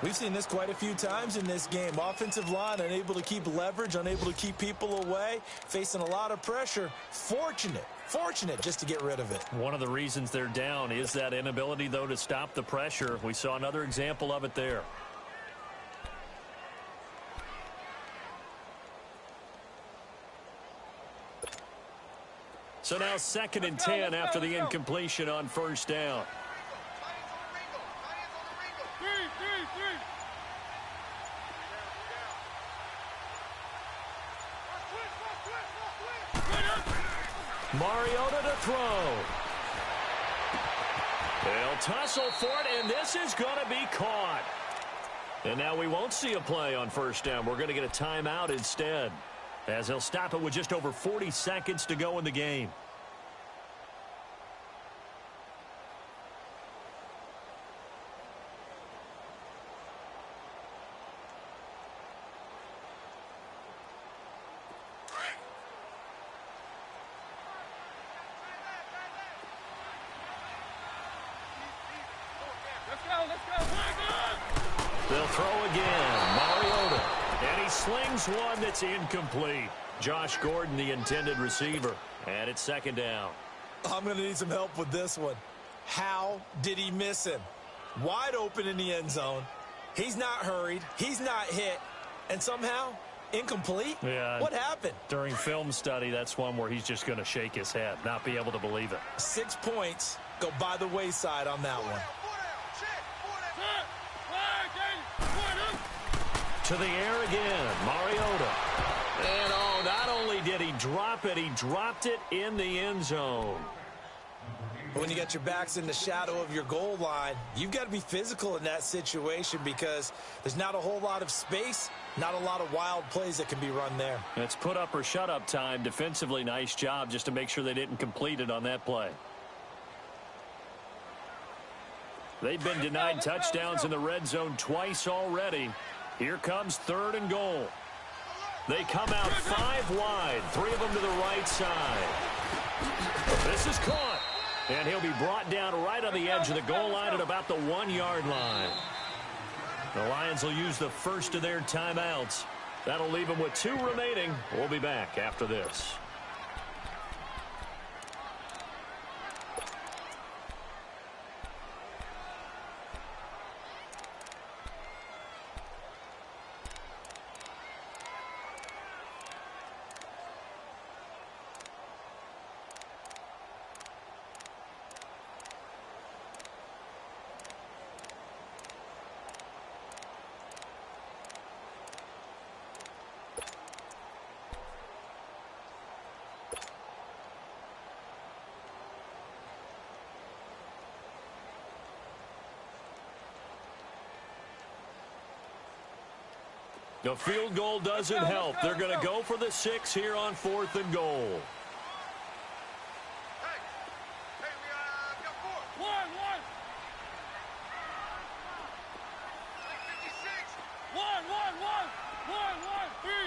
We've seen this quite a few times in this game. Offensive line unable to keep leverage, unable to keep people away, facing a lot of pressure. Fortunate just to get rid of it. One of the reasons they're down is that inability, though, to stop the pressure. We saw another example of it there. So now 2nd and 10 after the incompletion on 1st down. Mariota to throw. They'll tussle for it, and this is going to be caught. And now we won't see a play on 1st down. We're going to get a timeout instead, as they'll stop it with just over 40 seconds to go in the game. They'll throw again. Mariota. And he slings one that's incomplete. Josh Gordon, the intended receiver. And it's second down. I'm going to need some help with this one. How did he miss him? Wide open in the end zone. He's not hurried. He's not hit. And somehow, incomplete? Yeah. What happened? During film study, that's one where he's just going to shake his head, not be able to believe it. 6 points go by the wayside on that one. To the air again, Mariota. And oh, not only did he drop it, he dropped it in the end zone. When you got your backs in the shadow of your goal line, you've got to be physical in that situation because there's not a whole lot of space, not a lot of wild plays that can be run there. It's put up or shut up time. Defensively, nice job just to make sure they didn't complete it on that play. They've been denied touchdowns in the red zone twice already. Here comes 3rd and goal. They come out 5 wide, 3 of them to the right side. This is caught. And he'll be brought down right on the edge of the goal line at about the 1-yard line. The Lions will use the first of their timeouts. That'll leave them with 2 remaining. We'll be back after this. The field goal doesn't help. They're going to go for the 6 here on 4th and goal. Hey, we got 4. 1. 56. 1. 3.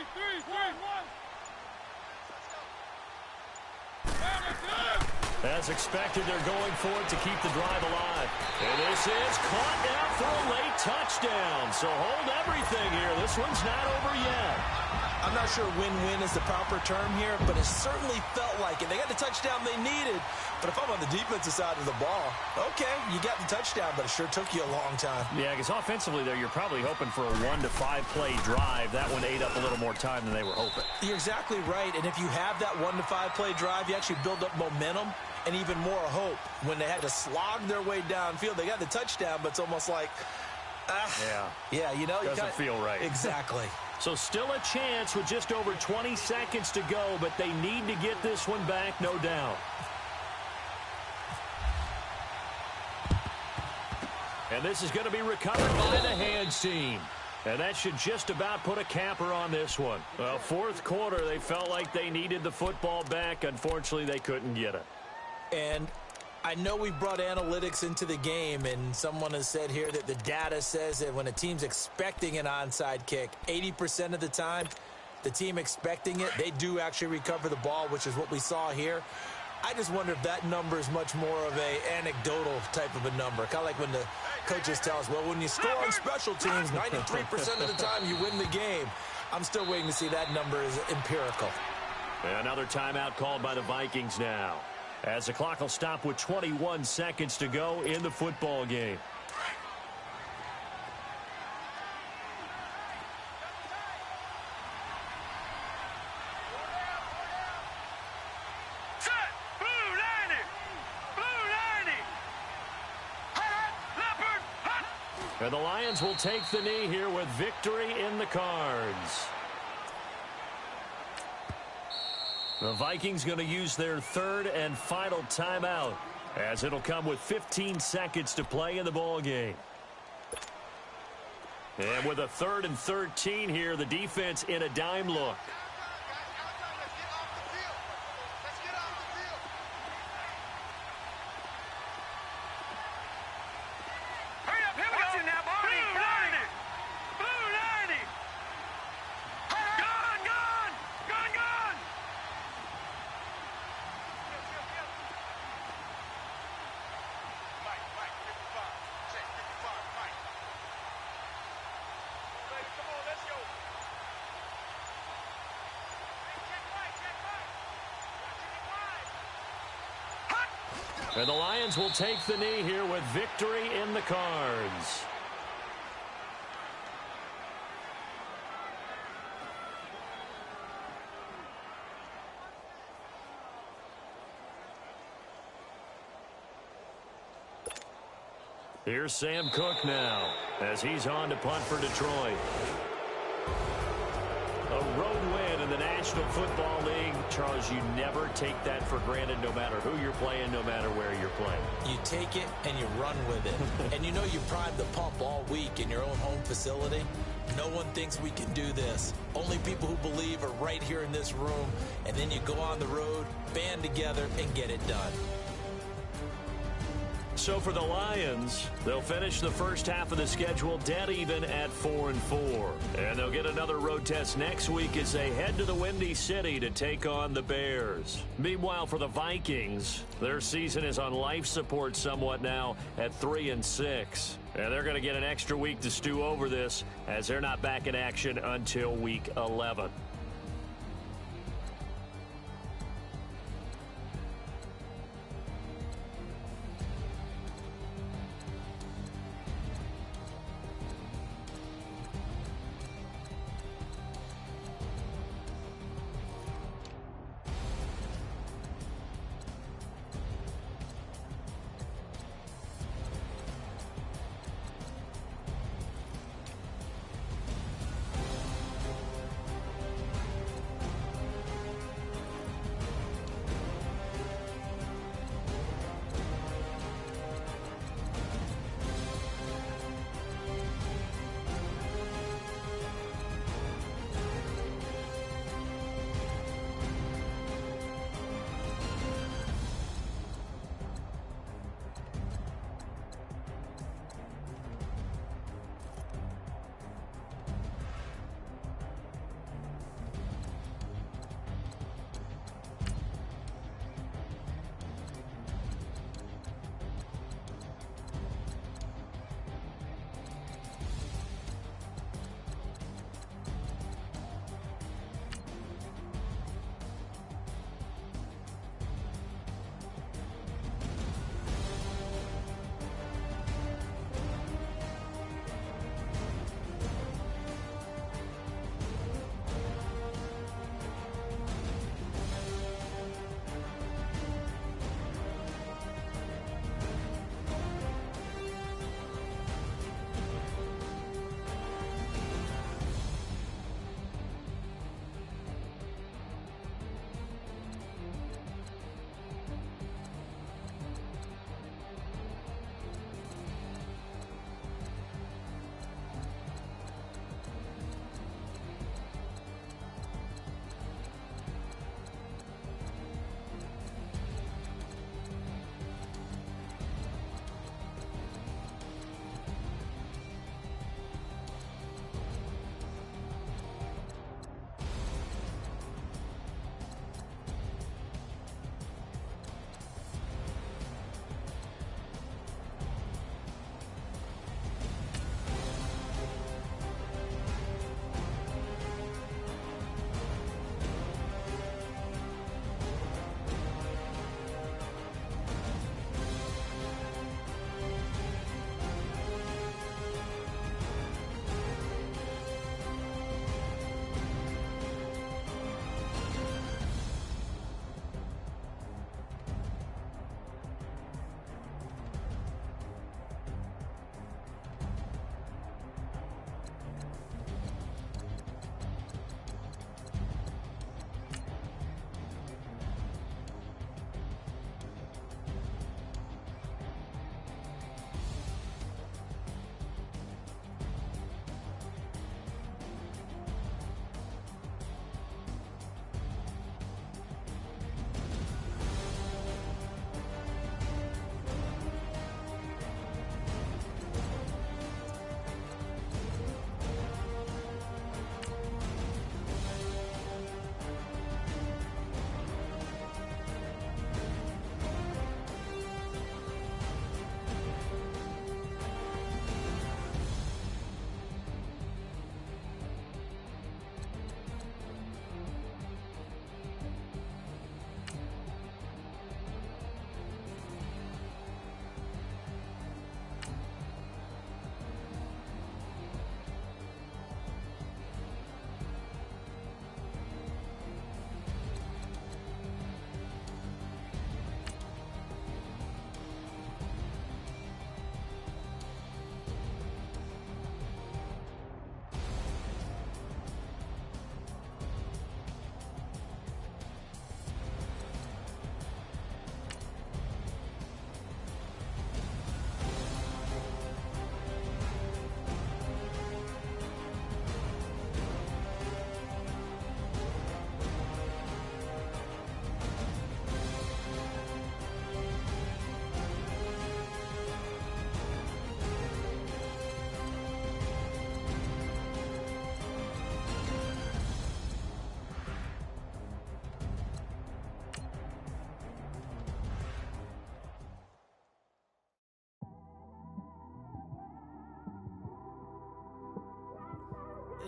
As expected, they're going for it to keep the drive alive. And this is caught now for a late touchdown. So hold everything here. This one's not over yet. I'm not sure win-win is the proper term here, but it certainly felt like it. They got the touchdown they needed, but if I'm on the defensive side of the ball, okay, you got the touchdown, but it sure took you a long time. Yeah, because offensively, there, you're probably hoping for a 1 to 5 play drive. That one ate up a little more time than they were hoping. You're exactly right, and if you have that 1 to 5 play drive, you actually build up momentum and even more hope. When they had to slog their way downfield, they got the touchdown, but it's almost like, yeah, you know, doesn't feel right. Exactly. So still a chance with just over 20 seconds to go, but they need to get this one back, no doubt. And this is going to be recovered by the hands team. And that should just about put a capper on this one. Well, 4th quarter, they felt like they needed the football back. Unfortunately, they couldn't get it. And I know we brought analytics into the game, and someone has said here that the data says that when a team's expecting an onside kick, 80% of the time, the team expecting it, they do actually recover the ball, which is what we saw here. I just wonder if that number is much more of a anecdotal type of a number. Kind of like when the coaches tell us, well, when you score on special teams, 93% of the time you win the game. I'm still waiting to see that number is empirical. Another timeout called by the Vikings now, as the clock will stop with 21 seconds to go in the football game. Set. Blue 90. Blue 90. Hot. Leopard. Hot. And the Lions will take the knee here with victory in the cards. The Vikings going to use their 3rd and final timeout, as it'll come with 15 seconds to play in the ball game. And with a 3rd and 13 here, the defense in a dime look. Hurry up, here we go. Now, Blue 90. Blue 90. Gone, gone. Gone, gone. Mike, 55. Check 55. And the Lions will take the knee here with victory in the cards. Here's Sam Cook now as he's on to punt for Detroit. A road win in the National Football League. Charles, you never take that for granted no matter who you're playing, no matter where you're playing. You take it and you run with it. And you know you primed the pump all week in your own home facility. No one thinks we can do this. Only people who believe are right here in this room. And then you go on the road, band together, and get it done. So for the Lions, they'll finish the first half of the schedule dead even at 4-4. And they'll get another road test next week as they head to the Windy City to take on the Bears. Meanwhile, for the Vikings, their season is on life support somewhat now at 3-6. And they're going to get an extra week to stew over this as they're not back in action until week 11.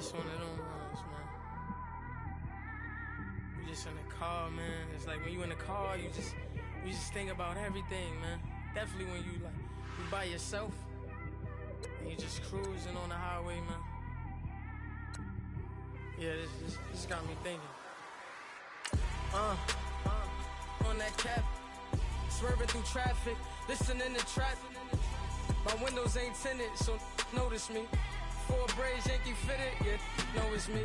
It's one of them ones, man. You just in the car, man. It's like when you in the car, you just think about everything, man. Definitely when you by yourself and you just cruising on the highway, man. Yeah, this got me thinking. On that cap, swerving through traffic, listening to trap. My windows ain't tinted, so notice me. Four braids, Yankee fitted, yeah, know it's me.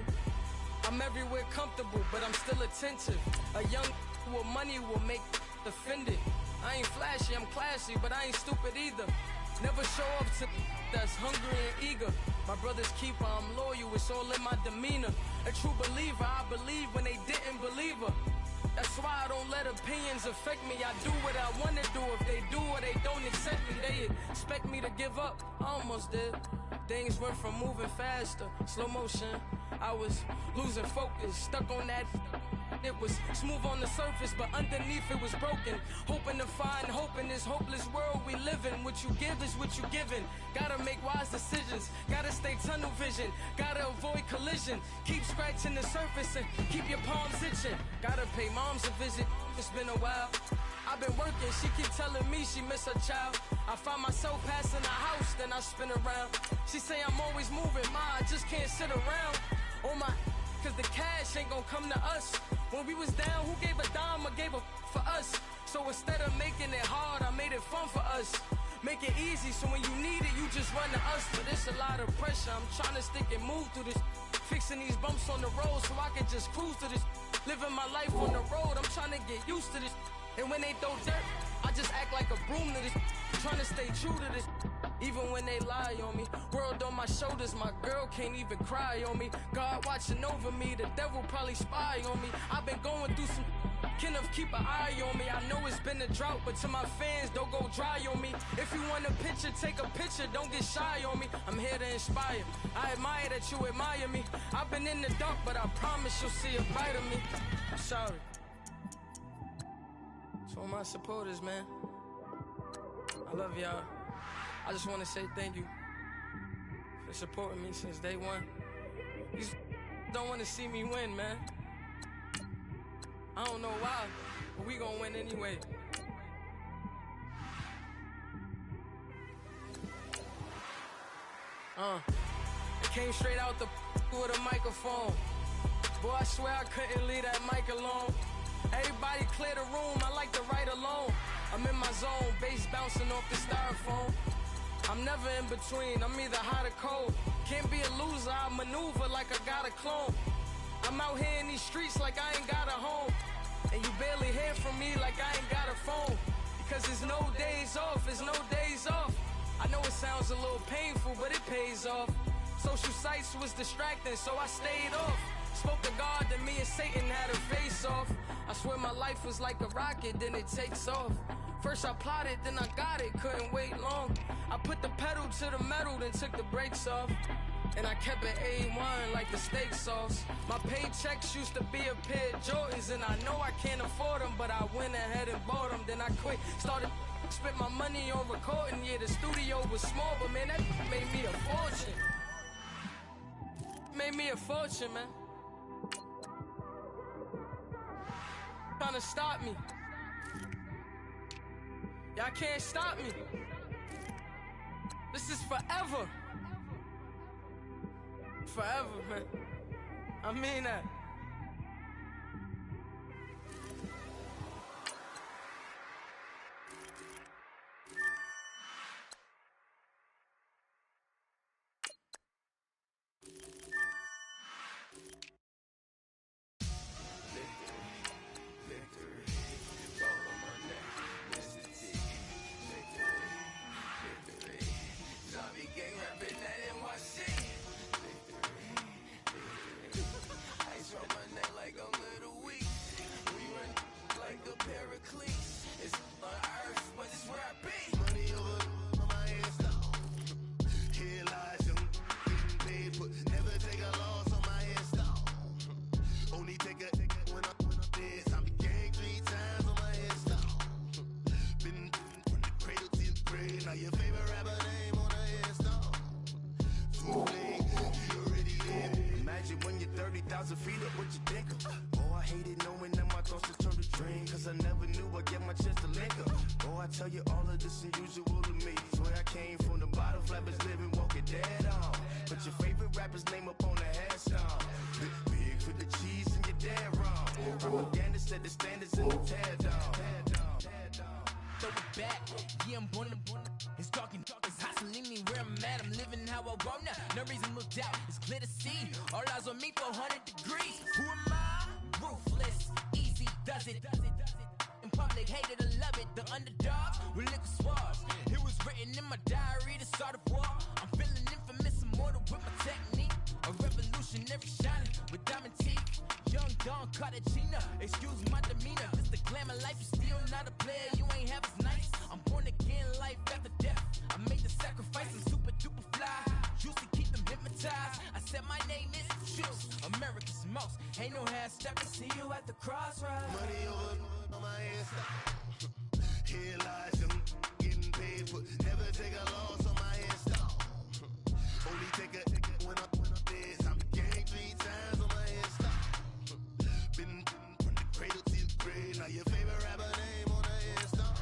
I'm everywhere comfortable, but I'm still attentive. A young with money will make offended. I ain't flashy, I'm classy, but I ain't stupid either. Never show up to that's hungry and eager. My brother's keeper, I'm loyal, it's all in my demeanor. A true believer, I believe when they didn't believe her. That's why I don't let opinions affect me. I do what I wanna do. If they do or they don't accept me, they expect me to give up. I almost did. Things went from moving faster, slow motion. I was losing focus, stuck on that. It was smooth on the surface, but underneath it was broken. Hoping to find hope in this hopeless world we live in. What you give is what you given. Gotta make wise decisions. Gotta stay tunnel vision. Gotta avoid collision. Keep scratching the surface and keep your palms itching. Gotta pay moms a visit. It's been a while. I've been working, she keep telling me she miss her child. I find myself passing the house, then I spin around. She say I'm always moving, I just can't sit around. Oh my, cause the cash ain't gonna come to us. When we was down, who gave a dime or gave a for us? So instead of making it hard, I made it fun for us. Make it easy, so when you need it, you just run to us. But it's a lot of pressure, I'm trying to stick and move through this. Fixing these bumps on the road so I can just cruise to this. Living my life on the road, I'm trying to get used to this. And when they throw dirt, I just act like a broom to this. Trying to stay true to this, even when they lie on me. World on my shoulders, my girl can't even cry on me. God watching over me, the devil probably spy on me. I've been going through some, Kenneth keep an eye on me. I know it's been a drought, but to my fans, don't go dry on me. If you want a picture, take a picture, don't get shy on me. I'm here to inspire, I admire that you admire me. I've been in the dark, but I promise you'll see a bright of me. I'm sorry. To all my supporters, man, I love y'all. I just want to say thank you for supporting me since day one. You don't want to see me win, man. I don't know why, but we gonna win anyway. It came straight out the with a microphone. Boy, I swear I couldn't leave that mic alone. Everybody clear the room, I like to write alone. I'm in my zone, bass bouncing off the styrofoam. I'm never in between, I'm either hot or cold. Can't be a loser, I maneuver like I got a clone. I'm out here in these streets like I ain't got a home. And you barely hear from me like I ain't got a phone. Because there's no days off, there's no days off. I know it sounds a little painful, but it pays off. Social sites was distracting, so I stayed off. Spoke to God, then me and Satan had a face off. I swear my life was like a rocket, then it takes off. First I plotted, then I got it, couldn't wait long. I put the pedal to the metal, then took the brakes off. And I kept it A1 like the steak sauce. My paychecks used to be a pair of Jordans, and I know I can't afford them, but I went ahead and bought them. Then I quit, started, spent my money on recording. Yeah, the studio was small, but man, that made me a fortune. Made me a fortune, man. Trying to stop me. Y'all can't stop me. This is forever. Forever, man. I mean that. but get my chest to liquor. Oh, I tell you all of this unusual to me. Swear I came from the bottom, flappers living, walking dead on. Put your favorite rapper's name up on the headstone. Big for the cheese and you're dead wrong. Propaganda set the standards in the tear down. Throw it back, yeah, I'm born to. It's dark, it's hustling me where I'm at. I'm living how I want now. No reason to doubt, it's clear to see. All eyes on me, 400 degrees. Who am I? Ruthless, easy, does it. In public, hate it or love it. The underdogs with liquor swabs. It was written in my diary to start a war. I'm feeling infamous, immortal with my technique. A revolutionary shining with diamond teeth. Young Don Cartagena, excuse my demeanor. This the glamour life, you still not a player, you ain't half as nice. I'm born again, life after death. I made the sacrifice, I'm super duper fly. Used to keep them hypnotized. I said my name is Juice, America's most. Ain't no half step, see you at the crossroads. Money over on my hands. Here lies them getting paid for. Never take a loss on my hands. Only take a when I'm dead. I'm gang 3 times on my hands. Been from the cradle to the grave. Now your favorite rapper name on the headstone.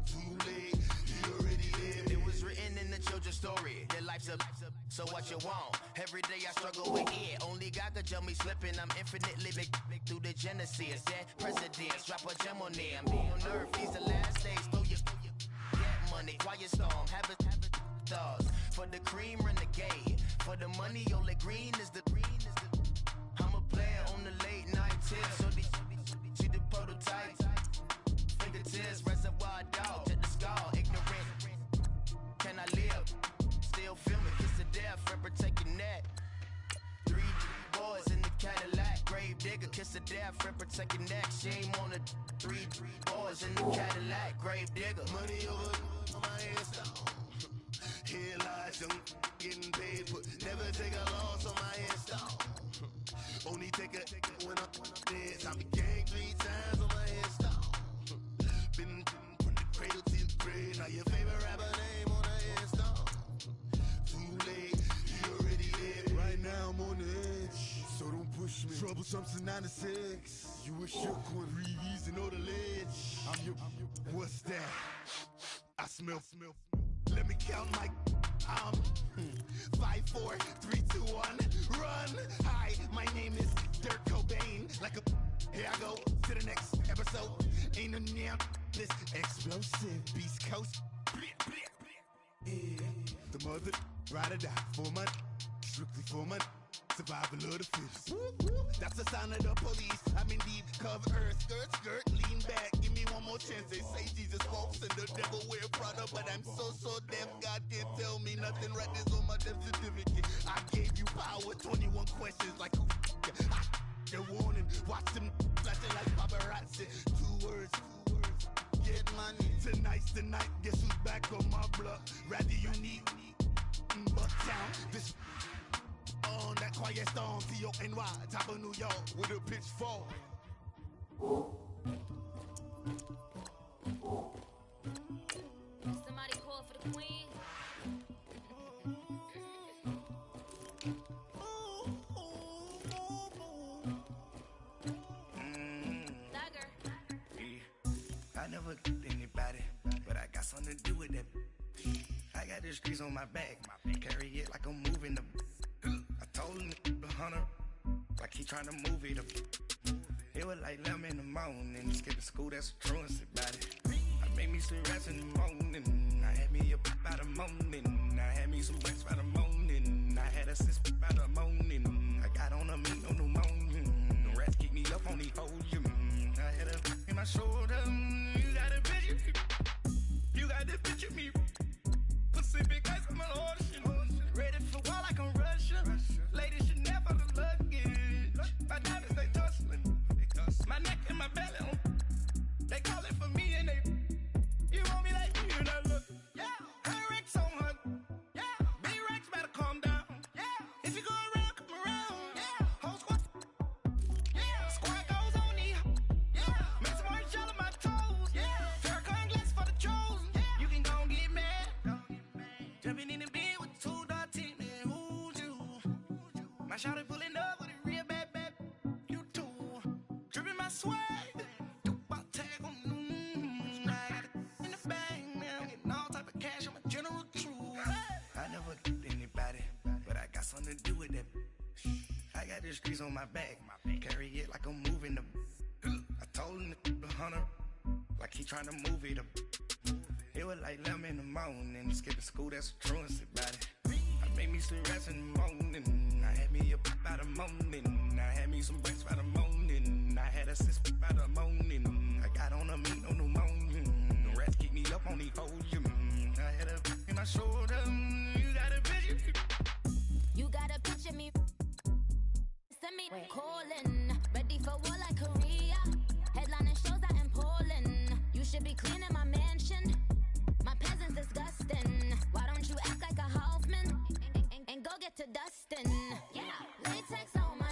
Too late, you already lived. It was written in the children's story. Your life's a so what you want. Every day I struggle with it. Only God could jump me slipping. I'm infinitely big through the genesis. Dead presidents, drop a gem on there. Me on earth, these the last days. Throw your get money, quiet storm, have it stars. For the cream, renegade. For the money, only green is the I'm a player on the late night tip. So these see the prototype. Fingertips, reservoir dog, to the skull, ignorant. Can I live? Still feel me, kiss the death, forever taking that. 3 boys in the Cadillac, grave digger, kiss the death, forever taking that. Shame on the 3 boys in the Cadillac, grave digger. Money over on my headstone. Here lies young, getting paid for. Never take a loss on my headstone. Only take a when I'm dead. I'm gang 3 times on my headstone. Been from the cradle to the grave. Now your favorite rapper name on the headstone. Too late, you already dead. Right now I'm on the edge, so don't push me. Troublesome to 9-6. You a shook one, breathe easy, know the ledge. I'm your, what's that? I smell. Let me count my 5, 4, 3, 2, 1, run. Hi, my name is Dirk Cobain. Like a here I go to the next episode. Ain't no damn this explosive Beast Coast. Yeah. The mother ride or die for money, strictly for money. Survival of the fittest. That's the sign of the police. I'm in deep cover earth, skirt, lean back. Give me one more chance. They say Jesus walks and the devil wear Prada, but I'm so deaf. God can't tell me nothing. Right this on my death certificate. I gave you power. 21 questions like who? They're warning. Watch them flashing like paparazzi. 2 words. Get money. Tonight's the night. Guess who's back on my block? Rather unique. Bucktown. This. On that quiet storm, T-O-N-Y, top of New York, with a pitchfork. Somebody call for the queen. Thugger. Yeah. I never killed anybody, but I got something to do with that. I got the streets on my back, carry it like I'm moving the. I told him the hunter, like he tryna move it up. It was like 11 in the morning, skipping school, that's a truancy about it. I made me some rats in the morning, I had me a pop by the morning. I had me some blacks by the morning, I had a sis by the morning. I got on a meat on the morning, the rats keep me up on the podium. I had a in my shoulder, you got a picture, you got this picture me. Pacific ice on my ocean, ready for war like I'm Russian. Ladies should never the luggage. My diamonds they tussling. My neck and my belly on. They calling for me and they. You want me like you and I look. Yeah. Her Rex on her. Yeah. B-Rex better calm down. Yeah. If you go around, come around. Yeah. Whole squad. Yeah. Squad goes on me. Yeah. Make some orange gel on my toes. Yeah. Farrakhan glass for the chosen. Yeah. You can go and get mad. Jumping in the bed with 2 dark teeth, man, who's you? My shawty pulling up with a real bad, you too. Dripping my swag, do about tag on the on my back. Carry it like I'm moving the. I told him the hunter, like he trying to move it up. It was like 11 in the morning. Skipping school, that's a truancy about it. I made me some rest in the morning. I had me a pop by the morning. I had me some breaks by the morning. I had a sis by the morning. I got on a meat on the morning. The rats keep me up on the podium. I had a in my shoulder. You got a picture. You got a picture me. Send me calling. Ready for war like Korea. Headlining shows out in Poland. You should be cleaning my mansion. My peasants disgusting. Why don't you act like a Hoffman and go get to dustin'? Yeah, latex on my.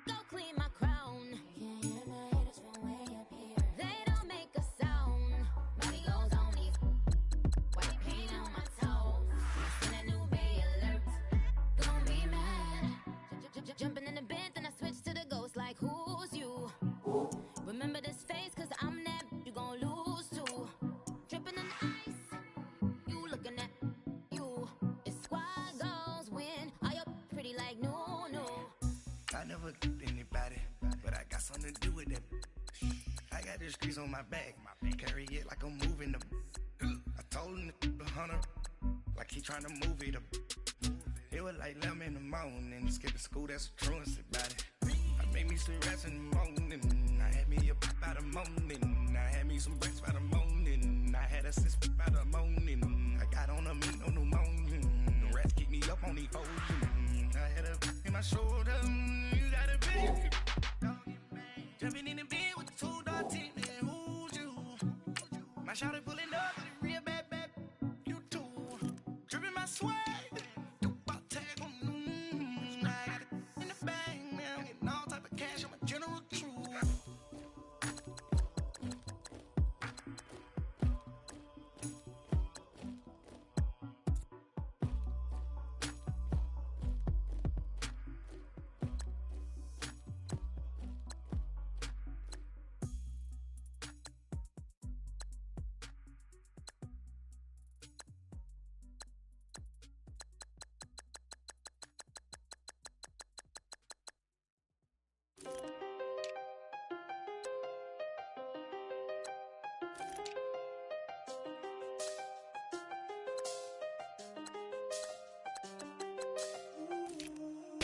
Go clean my crown. Can't hear my haters from way up here. They don't make a sound. Body goes on me. White paint on my toes. In a new bay alert. Gonna be mad. Jumping in the bed, then I switch to the ghost like who's you? Remember this face, cause I'm that you gon' lose too. Dripping in ice, you looking at you. It's squad goals win. Are you pretty like no? I never get anybody, but I got something to do with that. I got the streets on my back, carry it like I'm moving the. I told him the hunter, like he trying to move it up. It was like 11 in the morning. Skipping school, that's a truancy about it. I made me some rest in the morning. I had me a pop by the morning. I had me some breaks by the morning. I had a sis by the morning. I got on a meat on the morning. The rats keep me up on the podium. I had a in my shoulder. You got a big. Jumping in the bed with the 2 dog teeth. And who's you? My shawty pulling up. Real bad. You too. Dripping my swag.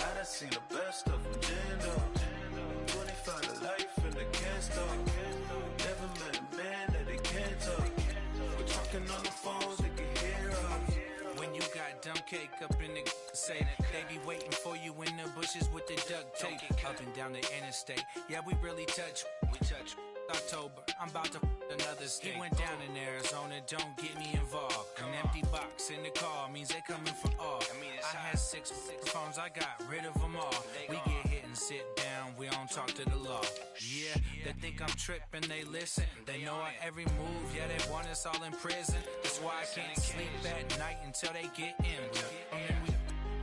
I done seen the best of them, Jando. 25 to life and they can't stop. Never met a man that they can't talk. We're talking on the phones, they can hear us. When you got dumb cake up in the say that they be waiting for you in the bushes with the duct tape. Up and down the interstate, yeah, we really touch. We touch. October, I'm about to another state. He went down in Arizona, don't get me involved. An empty box in the car means they coming from off. I had six phones, I got rid of them all. We get hit and sit down, we don't talk to the law. Yeah, they think I'm tripping, they listen. They know our every move, yeah, they want us all in prison. That's why I can't sleep at night until they get in.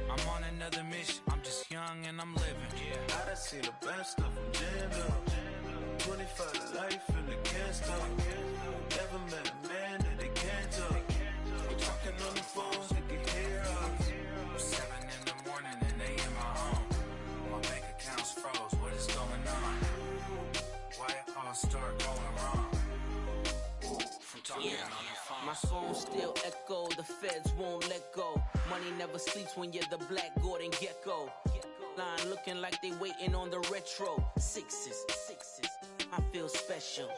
I'm on another mission, I'm just young and I'm living. I done seen the best of them, Jando. 25 to life and they can't stop. Never met a man that they can't talk. We're talking on the phones, they can hear us. 7 in the morning and they in my home. My bank account's froze, what is going on? Why it all start going wrong? From talking on the phone. My phone still echo, the feds won't let go. Money never sleeps when you're the Black Gordon Gecko. Line looking like they waiting on the retro. Sixes, I feel special.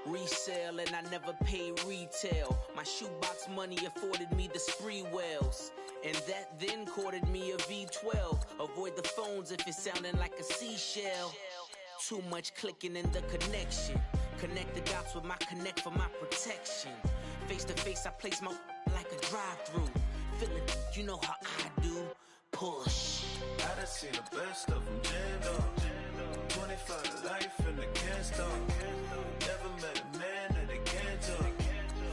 Resale and I never pay retail. My shoebox money afforded me the spree wells. And that then courted me a V12. Avoid the phones if it's sounding like a seashell. Too much clicking in the connection. Connect the dots with my connect for my protection. Face to face I place my like a drive-thru. Feeling, you know how I do. Push. I done seen the best of them, Jando. 25 to life and they can't stop. Never met a man that they can't talk.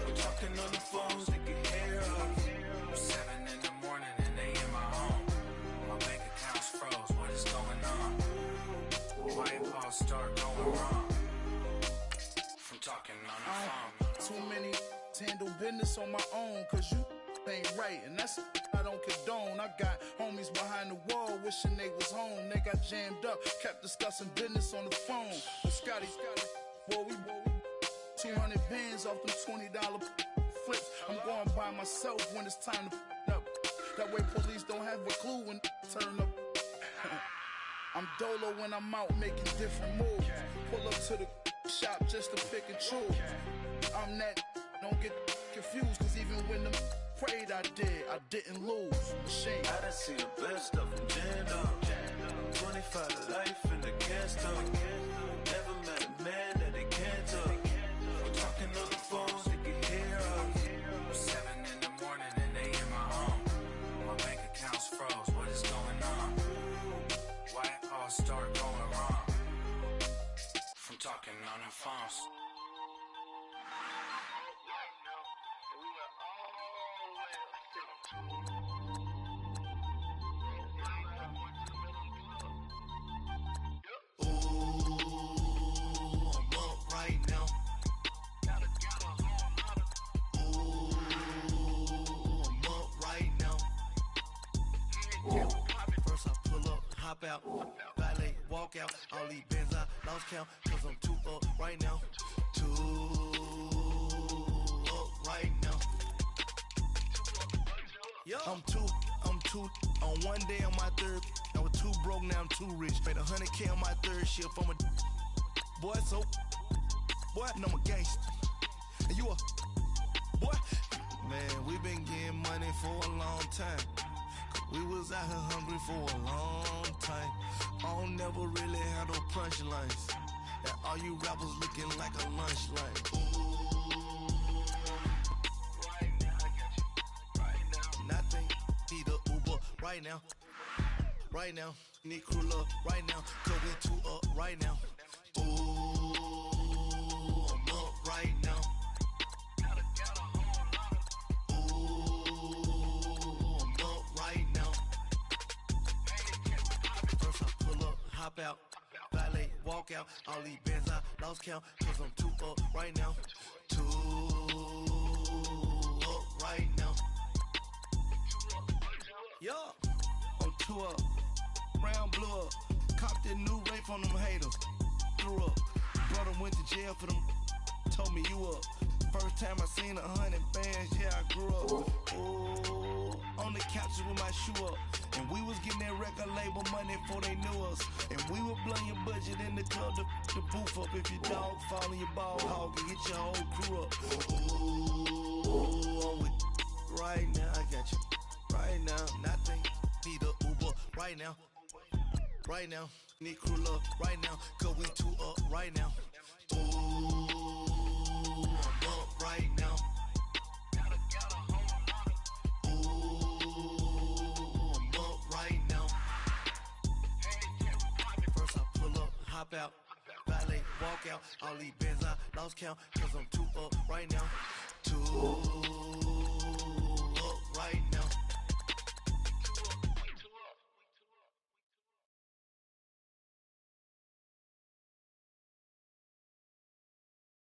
We're talking on the phones, they can hear us. 7 in the morning and they in my home. My bank account's froze, what is going on? Why it all start going wrong? From talking on the phone. Too many to handle business on my own, cause you ain't right, and that's I don't condone. I got homies behind the wall wishing they was home. They got jammed up, kept discussing business on the phone. But Scotty, boy, we 200 bands off them $20 flips. I'm going by myself when it's time to up. That way police don't have a clue when turn up. I'm dolo when I'm out making different moves. Pull up to the shop just to pick and choose. I'm that, don't get confused, cause even when them prayed I didn't lose. Machine. I done seen the best of them jammed up. 25 to life in the gas tank. Never met a man that they can't talk. We're talking on the phones, they can hear us. 7 in the morning and they in my home. My bank accounts froze, what is going on? Why it all start going wrong? From talking on the phones. Hop out, valet, walk out, all these bands I lost count, cause I'm too up right now, too up right now. Yo. I'm too, on one day on my third, I was too broke, now I'm too rich, made 100K on my third shift, I'm a boy, so, boy, and I'm a gangster, and you a, boy, man, we been getting money for a long time. We was out here hungry for a long time. I don't never really have no punchlines. And all you rappers looking like a lunch line. Right now, I got you. Right now. Nothing. Need a Uber right now. Right now. Need crew love right now. Cause we too up right now. Ooh, I'm up right now. Hop out, valet, walk out, all these bands I lost count, cause I'm too up right now, too up right now. Yo, I'm too up, round blew up, copped that new rape on them haters, threw up, brother went to jail for them, told me you up. First time I seen 100 bands, yeah, I grew up. Ooh, on the couches with my shoe up. And we was getting that record label money before they knew us. And we would blow your budget in the club to boof up. If your dog fall in your ball hog and get your whole crew up. Ooh, I'm with right now, I got you. Right now, nothing. Need a Uber right now. Right now, need crew love right now. Cause we too up right now. Ooh. Right now. Ooh, I'm up right now. First I pull up, hop out, valet, walk out, all these bands I lost count, cause I'm too up right now. Too